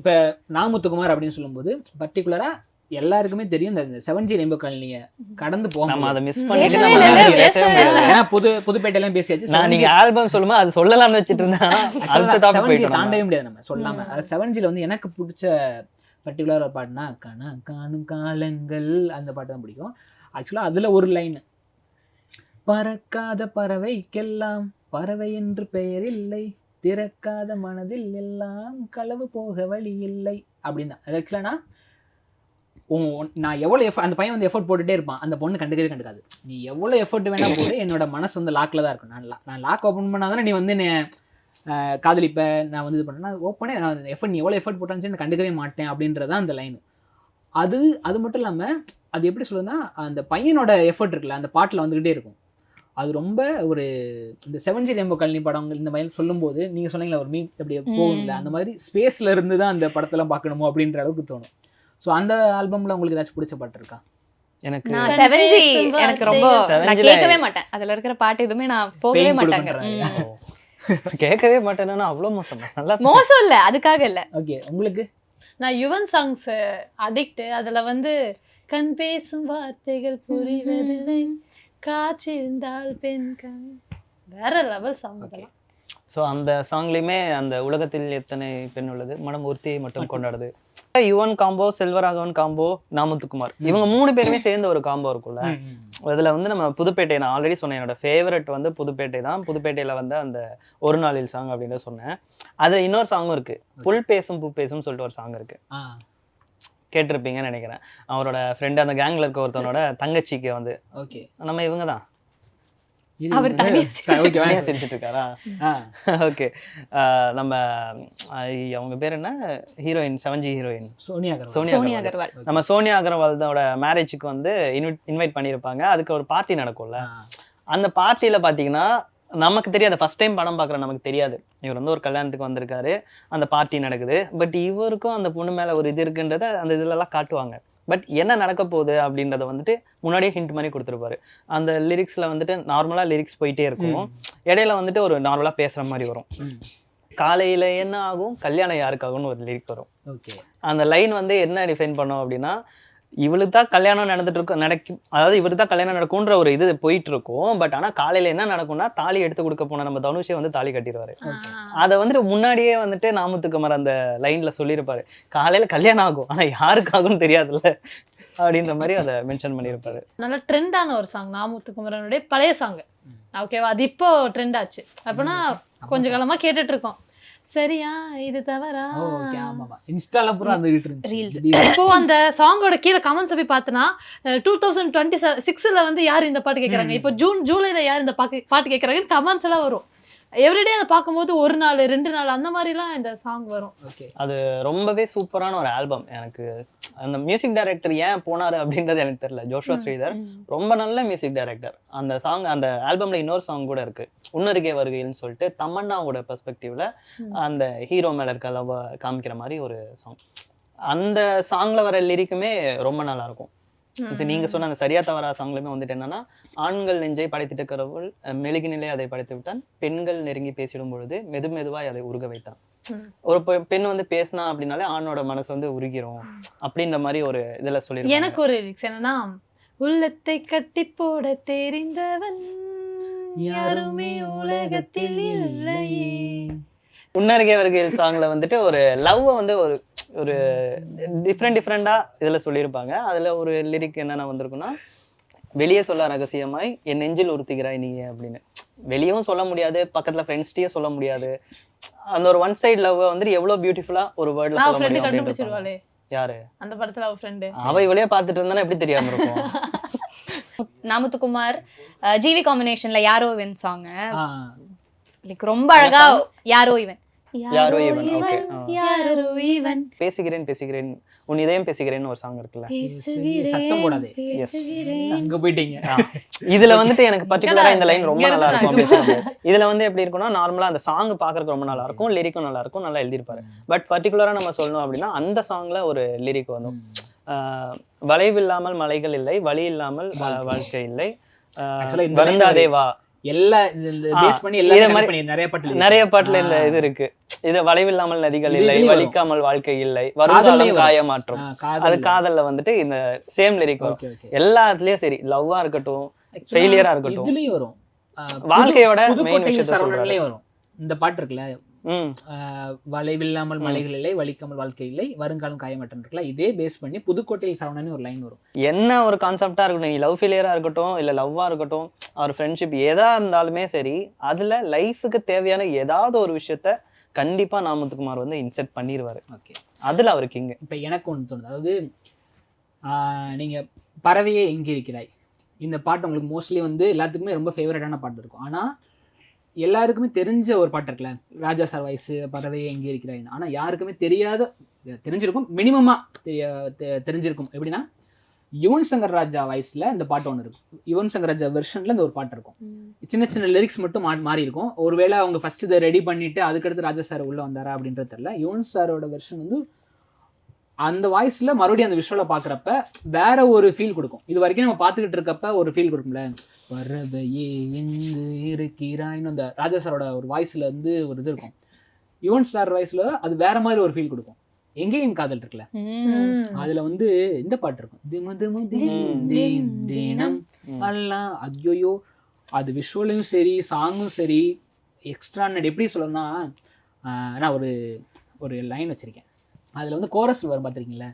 இப்ப நாமுத்துக்குமார் அப்படின்னு சொல்லும்போது பர்டிகுலரா எல்லாருக்குமே தெரியும் இந்த 7G ரெயின்போ காலனியை கடந்து போகாம அதை மிஸ் புதுப்பேட்டையில பேசியாச்சு. நீங்க ஆல்பம் சொல்லுமா அது சொல்லலாம்னு வச்சிட்டு இருந்தேன், தாண்டவே முடியாது நம்ம சொல்லாம. அது 7Gல வந்து எனக்கு பிடிச்ச பர்டிகுலர் பாட்டுனா காணும் காலங்கள் அந்த பாட்டு தான் பிடிக்கும். ஆக்சுவலா அதுல ஒரு லைன், பறக்காத பறவைக்கெல்லாம் பறவை என்று பெயர் இல்லை, திறக்காத மனதில் எல்லாம் களவு போக வழி இல்லை அப்படின்னு தான். அது ஆக்சுவலானா நான் எவ்வளோ அந்த பையன் வந்து எஃபோர்ட் போட்டுட்டே இருப்பான், அந்த பொண்ணு கண்டுக்கவே கண்டுக்காது. நீ எவ்வளோ எஃபோர்ட் வேணா போடு, என்னோட மனசு வந்து லாக்கில் தான் இருக்கும். நான் லாக் ஓப்பன் பண்ணாதானே நீ வந்து காதலிப்ப, நான் வந்து இது பண்ணேன்னா ஓப்பனே நான் எஃபர்ட், நீ எவ்வளோ எஃபோர்ட் போட்டான்னு நான் கண்டுக்கவே மாட்டேன் அப்படின்றதான் அந்த லைன். அது மட்டும் இல்லாமல் அது எப்படி சொல்லுதுன்னா, அந்த பையனோட எஃபர்ட் இருக்குல்ல அந்த பாட்டில் வந்துக்கிட்டே இருக்கும். அது ரொம்ப ஒரு இந்த 7G ரெயின்போ காலனி படங்கள் இந்த மாதிரி சொல்லும்போது நீங்கள் சொன்னீங்களா ஒரு மீட் அப்படி போகல, அந்த மாதிரி ஸ்பேஸில் இருந்து தான் அந்த படத்தெல்லாம் பார்க்கணுமோ அப்படின்ற அளவுக்கு தோணும். ஸோ அந்த ஆல்பம்ல உங்களுக்கு ஏதாச்சும் பிடிச்ச பாட்டு இருக்கா? எனக்கு 7G எனக்கு ரொம்ப, நான் கேட்கவே மாட்டேன். அதுல இருக்கிற பாட்டு எதுவுமே நான் போகவே மாட்டாங்க, கேட்கவே மாட்டேன்னா அவ்வளோ மோசம். நல்லா மோசம் இல்ல, அதுக்காக இல்ல. ஓகே, உங்களுக்கு? நான் யுவன் சாங்ஸ் அடிக்ட். அதுல வந்து கண் பேசும் வார்த்தைகள் புரிவதில்லை, காற்றிருந்தால் பெண் கண், வேற லெவல் சாங் அதெல்லாம். ஸோ அந்த சாங்லேயுமே அந்த உலகத்தில் எத்தனை பெண் உள்ளது மனம் ஒருத்தியை மட்டும் கொண்டாடுது. யுவன் காம்போ, செல்வராகவன் காம்போ, நாமுத்துக்குமார், இவங்க 3 பேருமே சேர்ந்த ஒரு காம்போ இருக்கும்ல. அதில் வந்து நம்ம புதுப்பேட்டை, நான் ஆல்ரெடி சொன்னேன் என்னோட ஃபேவரட் வந்து புதுப்பேட்டை தான். புதுப்பேட்டையில் வந்து அந்த ஒரு நாளில் சாங் அப்படின்னு சொன்னேன். அதில் இன்னொரு சாங்கும் இருக்கு, புல் பேசும் பூ பேசும் சொல்லிட்டு ஒரு சாங் இருக்கு, கேட்டிருப்பீங்கன்னு நினைக்கிறேன். அவரோட ஃப்ரெண்டு அந்த கேங்ல இருக்க ஒருத்தவனோட தங்கச்சிக்கு வந்து நம்ம இவங்க தான் அவர் தனியா செஞ்சுட்டு இருக்காரா? ஓகே, நம்ம அவங்க பேர் என்ன, heroine 7G heroine Sonia Agarwal. நம்ம சோனியா அகர்வாலோட மேரேஜுக்கு வந்து இன்வைட் பண்ணியிருப்பாங்க. அதுக்கு ஒரு பார்ட்டி நடக்கும்ல. அந்த பார்ட்டியில பாத்தீங்கன்னா நமக்கு தெரியாது, ஃபர்ஸ்ட் டைம் படம் பார்க்குற நமக்கு தெரியாது, இவர் வந்து ஒரு கல்யாணத்துக்கு வந்திருக்காரு, அந்த பார்ட்டி நடக்குது. பட் இவருக்கும் அந்த பொண்ணு மேல ஒரு இது இருக்குன்றத அந்த இதுலலாம் காட்டுவாங்க. பட் என்ன நடக்க போகுது அப்படின்றத வந்துட்டு முன்னாடியே ஹிண்ட் மாதிரி கொடுத்துருப்பாரு. அந்த லிரிக்ஸ்ல வந்துட்டு நார்மலா லிரிக்ஸ் போயிட்டே இருக்கும், இடையில வந்துட்டு ஒரு நார்மலா பேசுற மாதிரி வரும். காலையில என்ன ஆகும் கல்யாணம் யாருக்காகும்னு ஒரு லிரிக் வரும். அந்த லைன் வந்து என்ன டிஃபைன் பண்ணோம் அப்படின்னா, இவளுக்கு தான் கல்யாணம் நடக்கும், அதாவது இவருக்கு தான் கல்யாணம் நடக்கும்ன்ற ஒரு இது போயிட்டு இருக்கும். பட் ஆனா காலையில என்ன நடக்கும்னா, தாலி எடுத்து கொடுக்க போன நம்ம தனுஷே வந்து தாலி கட்டிடுவாரு. அதை வந்துட்டு முன்னாடியே வந்துட்டு நாமுத்துக்குமார் அந்த லைன்ல சொல்லியிருப்பாரு, காலையில கல்யாணம் ஆகும் ஆனா யாருக்காகும்னு தெரியாதுல்ல அப்படின்ற மாதிரி அதை மென்ஷன் பண்ணியிருப்பாரு. நல்ல ட்ரெண்டான ஒரு சாங் நாமுத்துக்குமாரனுடைய பழைய சாங். ஓகேவா, அது இப்போ ட்ரெண்ட் ஆச்சு. அப்படின்னா கொஞ்ச காலமா கேட்டுட்டு இருக்கோம். சரியா இது தவறா, இன்ஸ்டால பூரா அந்த ரீல்ஸ். இப்போ அந்த சாங்கோட கீழே கமெண்ட்ஸ் போய் பார்த்தனா 2026ல வந்து யார் இந்த பாட்டு கேட்கறாங்க, இப்போ ஜூலைல யார் இந்த பாட்டு கேட்கறாங்க கமெண்ட்ஸ் எல்லாம் வரும். எவ்ரிடே அதை பார்க்கும்போது 1 நாள் 2 நாள் அந்த மாதிரிலாம் இந்த சாங் வரும். அது ரொம்பவே சூப்பரான ஒரு ஆல்பம். எனக்கு அந்த மியூசிக் டைரக்டர் ஏன் போனாரு அப்படின்றது எனக்கு தெரியல. ஜோஷுவா ஸ்ரீதர் ரொம்ப நல்ல மியூசிக் டைரக்டர். அந்த சாங், அந்த ஆல்பம்ல இன்னொரு சாங் கூட இருக்கு, உன்னருகே வருகைன்னு சொல்லிட்டு, தமன்னாவோட பெர்ஸ்பெக்டிவ்ல அந்த ஹீரோ மேல இருக்க லவ் காமிக்கிற மாதிரி ஒரு சாங். அந்த சாங்ல வர லிரிக்குமே ரொம்ப நல்லா இருக்கும். நீங்க சொன்ன அந்த சரியா தவறா சாங்லயுமே வந்துட்டு என்னன்னா, ஆண்கள் நெஞ்சை படைத்திட்ட கடவுள் மெழுகினிலே அதை படைத்து விட்டான், பெண்கள் நெருங்கி பேசிடும் பொழுது மெதுவாய் அதை உருக வைத்தான். ஒரு பெண் வந்து பேசினா அப்படின்னாலே ஆணோட மனசு வந்து உருகிரும் அப்படின்ற மாதிரி ஒரு இதுல சொல்லி. எனக்கு ஒரு லிரிக்ஸ் என்னன்னா, உள்ளத்தை கட்டி போட தெரிந்தவன் யாருமே உலகத்தில் இல்லையே. உன்னருகே வருகையில் சாங்ல வந்துட்டு ஒரு லவ் வந்து ஒரு டிஃப்ரெண்டா இதுல சொல்லியிருப்பாங்க. அதுல ஒரு லிரிக் என்னென்ன வந்திருக்குன்னா, வெளியே சொல்ல ரகசியமாய் என் நெஞ்சில் உறுத்துகிறாய் நீ அப்படின்னு. வெளியவும் சொல்ல முடியாது, பக்கத்துல ஃப்ரெண்ட்ஸ்டே சொல்ல முடியாது. அந்த ஒரு ஒன் சைடு லவ் வந்துட்டு எவ்வளவு பியூட்டிஃபுல்லா ஒரு வேர்ட்ல சொல்ல முடியும் அப்படின்னு. யாரு அந்த படத்துல அவ ஃப்ரெண்ட், அவ இவளையே பார்த்துட்டு இருந்தா எப்படி தெரியாம இருக்கும். நாமுத்துக்குமார் ஜிவி காம்பினேஷன்ல யாரோ இவன் சாங் ஆ, லைக் ரொம்ப அழகா யாரோ இவன் யாரோ இவன், okay. யாரோ இவன் பேசுகிறேன் பேசுகிறேன் உன் இதயம் பேசுகிறேன்னு ஒரு சாங் இருக்குல்ல, சத்தம் போடாதே. அங்க போயிட்டீங்க. இதுல வந்துட்டு எனக்கு பர்டிகுலரா இந்த லைன் ரொம்ப நல்லா இருக்கும் அப்படின்னு சொல்லுவாங்க. இதுல வந்து எப்படி இருக்கும்னா நார்மலா அந்த சாங் பாக்குறதுக்கு ரொம்ப நல்லா இருக்கும், லிரிக்கும் நல்லா இருக்கும், நல்லா எழுதியிருப்பாரு. பட் பர்டிகுலரா நம்ம சொல்லணும் அப்படின்னா அந்த சாங்ல ஒரு லிரிக் வரும், வளைவில்லாமல் மலைகள் இல்லை, வழி இல்லாமல் வாழ்க்கை இல்லை, Actually இந்த வருந்தாதே வா. எல்லா பேஸ் பண்ணி எல்லா இத மாதிரி நிறைய பாட்டு நிறைய பாட்டுல இந்த இது இருக்கு. இது வளைவில்லாமல் நதிகள் இல்லை, இதுலயும் வலிக்காமல் வாழ்க்கை இல்லை, வருங்காலம் காயமாற்றும். அது காதல்ல வந்துட்டு இந்த சேம் லிரிக் வரும். Okay okay. எல்லாத்துலயும் சரி, லவ்வா இருக்கட்டும், ஃபெயிலியரா இருக்கட்டும், இதுலயும் வரும். வாழ்க்கையோட மெயின் புதுக்கோட்டை விஷயத்தை சொல்றாரு. சரவணன்லயும் வரும் இந்த பாட்டு இருக்குல்ல, ம் வளைவில்லாமல் மலைகள் இல்லை, வலிக்காமல் வாழ்க்கை இல்லை, வருங்காலம் காயமட்டன் இருக்குல்ல, இதே பேஸ் பண்ணி புதுக்கோட்டையில் சரவணன் ஒரு லைன் வரும். என்ன ஒரு கான்செப்டா இருக்கட்டும், நீ லவ் ஃபெயிலியரா இருக்கட்டும் இல்ல லவ்வா இருக்கட்டும், அவர் ஃப்ரெண்ட்ஷிப் எதா இருந்தாலுமே சரி, அதுல லைஃபுக்கு தேவையான ஏதாவது ஒரு விஷயத்த கண்டிப்பா நாமுத்துக்குமார் வந்து இன்செர்ட் பண்ணிடுவாரு. ஓகே, அதுல அவருக்கு இங்க இப்போ எனக்கு ஒன்று தோணுது. அதாவது நீங்க பறவையே எங்கே இருக்கிறாய், இந்த பாட்டு உங்களுக்கு மோஸ்ட்லி வந்து எல்லாத்துக்குமே ரொம்ப ஃபேவரட்டான பாட்டு இருக்கும். ஆனா எல்லாருக்குமே தெரிஞ்ச ஒரு பாட்டு இருக்குல்ல, ராஜா சார் வாய்ஸ், பறவையே எங்கே இருக்கிறாய்னு. ஆனா யாருக்குமே தெரியாத, தெரிஞ்சிருக்கும், மினிமமா தெரிஞ்சிருக்கும். எப்படின்னா யுவன் சங்கர் ராஜா வாய்ஸ்ல இந்த பாட்டு ஒன்று இருக்கும், யுவன் சங்கர் ராஜா வெர்ஷன்ல இந்த ஒரு பாட்டு இருக்கும். சின்ன சின்ன லிரிக்ஸ் மட்டும் மாறி இருக்கும். ஒருவேளை அவங்க ஃபர்ஸ்ட் இதை ரெடி பண்ணிட்டு அதுக்கடுத்து ராஜா சார் உள்ள வந்தாரா அப்படின்றது தெரியல. யுவன் சாரோட வெர்ஷன் வந்து அந்த வாய்ஸ்ல மறுபடியும் அந்த விஷுவலை பாக்குறப்ப வேற ஒரு ஃபீல் கொடுக்கும். இது வரைக்கும் நம்ம பார்த்துக்கிட்டு இருக்கப்ப ஒரு ஃபீல் கொடுக்கும்ல, பறவையே எங்கு இருக்கிறாய்னு அந்த ராஜா சாரோட ஒரு வாய்ஸ்ல வந்து ஒரு இது இருக்கும். யுவன் சார் வாய்ஸ்ல அது வேற மாதிரி ஒரு ஃபீல் கொடுக்கும். எங்கேயும் காதல் இருக்குல்ல, அதுல வந்து இந்த பாட்டு இருக்கும், திமு திமு திம் திம் தினம் அல்லா. ஐயோ, அது விஷுவலும் சரி சாங்கும் சரி எக்ஸ்ட்ரா. எப்படி சொல்லணும்னா, நான் ஒரு லைன் வச்சிருக்கேன், அதுல வந்து கோரஸ் வரும் பார்த்துருக்கீங்களா,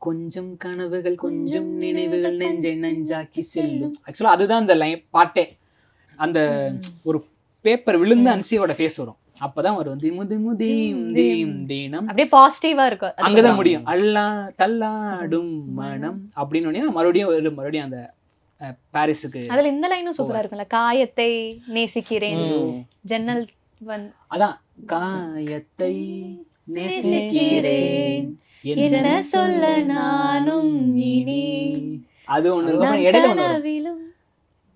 கொஞ்சம் கனவுகள் கொஞ்சம் நினைவுகள் நெஞ்சை நஞ்சாக்கி செல்லும். ஆக்சுவலா அதுதான் அந்த லைன் பாட்டே. அந்த ஒரு பேப்பர் விழுந்த அன்சியோட ஃபேஸ் வரும், அப்பதான் வரும் திமு திமு தீம் தீம் தீனம். அப்படியே பாசிட்டிவா இருக்கும். அங்கதான் முடியும், அல்லா தள்ளாடும் மனம் அப்படின்னு மறுபடியும் அந்த பாரிஸுக்கு. அதுல இந்த லைனும் சூப்பரா இருக்கும்ல, காயத்தை நேசிக்கிறேன் ஜன்னல் அதான் காயத்தை நேசிக்கிறேன் என்ன சொல்ல நானும் இனி. அது ஒண்ணு இடையில ஒண்ணு,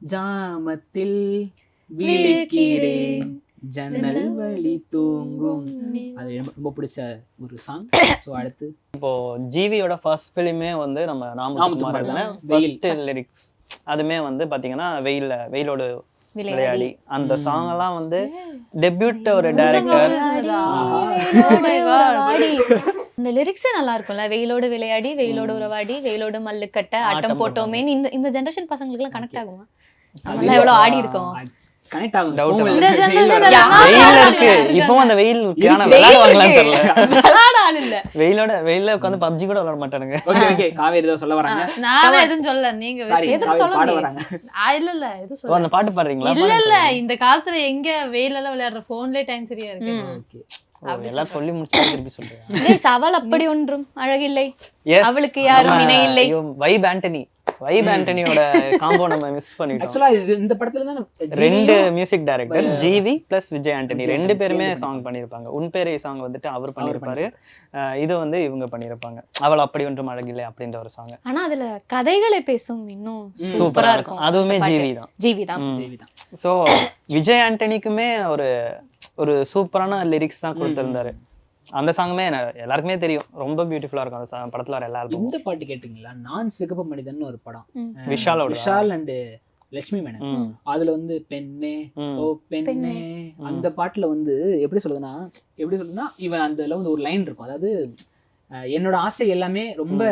ஜாமத்தில் விழிக்கிறேன் ஜன்னல் வழி தூங்கும். அது எனக்கு ரொம்ப பிடிச்ச ஒரு சாங். ஸோ அடுத்து இப்போ ஜிவியோட ஃபர்ஸ்ட் ஃபிலிமே வந்து நம்ம நாமுத்துக்குமார் ஃபர்ஸ்ட் லிரிக்ஸ் அதுமே வந்து பாத்தீங்கன்னா வெயிலோட விளையாடி அந்த சாங் எல்லாம் வந்து டெபியூட் ஒரு டைரக்டர். இந்த லிரிக்ஸே நல்லா இருக்கும்ல, வெயிலோடு விளையாடி வெயிலோடு உறவாடி வெயிலோடு மல்லுக்கட்ட ஆட்டம் போட்டோமே. இந்த ஜெனரேஷன் பசங்களுக்கு எல்லாம் கனெக்ட் ஆகுமா? அதெல்லாம் எவ்வளவு ஆடி இருக்கோம், கனெக்ட் ஆகும். இந்த ஜெனரேஷன் வெயில் இருக்கு, இப்போ அந்த வெயிலுக்கான விளையாடுவாங்களான்னு தெரியல. விளையாட ஆள் இல்ல, வெயில்ல உட்காந்து பப்ஜி கூட விளையாட மாட்டானுங்க. ஓகே ஓகே, காவேரி ஏதோ சொல்ல வராங்க. நான் எதுவும் சொல்ல, நீங்க எதுவும் சொல்ல வராங்க. இல்ல எதுவும் சொல்ல. அந்த பாட்டு பாடுறீங்களா? இல்ல இந்த காலத்துல எங்க வெயிலெல்லாம் விளையாடுற, போன்லயே டைம் சரியா இருக்கு. ஓகே, எல்லாம் சொல்லி முடிச்சு திருப்பி சொல்றேன். அவள் அப்படி ஒன்றும் அழகில்லை, Yes. அவளுக்கு யாரும் இணை இல்லை. வைப் ஆண்டனியோட காம்போ நம்ம மிஸ் பண்ணிட்டோம். ஆக்சுவலா இந்த படத்துல தான் ரெண்டு music director GV plus Vijay Antony ரெண்டு பேருமே சாங் பண்ணிருப்பாங்க. உன் பேரே சாங் வந்துட்டு அவர் பண்ணிருப்பாரு, இது வந்து இவங்க பண்ணிருப்பாங்க. அவள் அப்படி ஒன்றும் அழகில்லை அப்படின்ற ஒரு சாங். ஆனா அதுல கதைகளை பேசும் இன்னும் சூப்பரா இருக்கும். அதுவுமே ஜிவி தான். சோ விஜய் ஆண்டனிக்குமே ஒரு சூப்பரான லிரிக்ஸ் தான் கொடுத்திருந்தாரு. அந்த சாங்குமே எல்லாருக்குமே தெரியும், ரொம்ப பியூட்டிஃபுல்லா இருக்கும் அந்த படத்துல வர எல்லாரும். இந்த பாட்டு கேட்டீங்களா, நான் சிகப்பு மனிதன் ஒரு படம், விஷால் அண்ட் லட்சுமி மேனன். அதுல வந்து பெண்ணே ஓ பெண்ணே, அந்த பாட்டுல வந்து எப்படி சொல்றதுன்னா இவன் அதுல வந்து ஒரு லைன் இருக்கும், அதாவது என்னோட ஆசை எல்லாமே ரொம்ப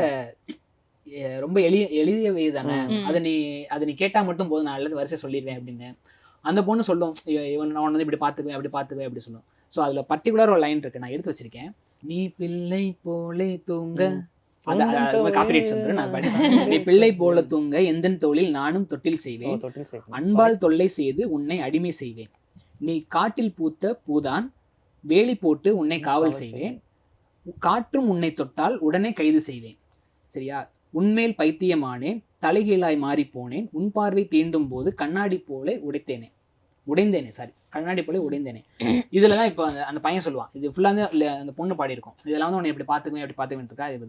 ரொம்ப எளியவை தானே, அதை நீ கேட்டா மட்டும் போதும், நான் எல்லாத்தையும் வரிசை சொல்லிடுவேன் அப்படின்னு அந்த பொண்ணு சொல்லும். இவன் நான் வந்து இப்படி பார்த்துக்குவேன் அப்படி சொல்லும். ஸோ அதுல பர்டிகுலர் ஒரு லைன் இருக்கு, நான் எடுத்து வச்சிருக்கேன். நீ பிள்ளை போலே தூங்க, காப்பிரைட்ஸ் வந்து நான் படிப்பேன். நீ பிள்ளை போல தூங்க எந்தன் தோளில் நானும் தொட்டில் செய்வேன், அன்பால் தொல்லை செய்து உன்னை அடிமை செய்வேன், நீ காட்டில் பூத்த பூதான் வேலி போட்டு உன்னை காவல் செய்வேன், காற்றும் உன்னை தொட்டால் உடனே கைது செய்வேன், சரியா, உன்மேல் பைத்தியமானேன் தலைகீழாய் மாறி போனேன், உன் பார்வை தீண்டும் போது கண்ணாடி போல உடைந்தேனே கண்ணாடி போல உடைந்தேனே. இதுல தான் இப்போ அந்த பையன் சொல்லுவான், இது ஃபுல்லாக அந்த பொண்ணு பாடியிருக்கோம். இதெல்லாம் வந்து உன்னை எப்படி பார்த்துக்குவேன் இருக்கா. இது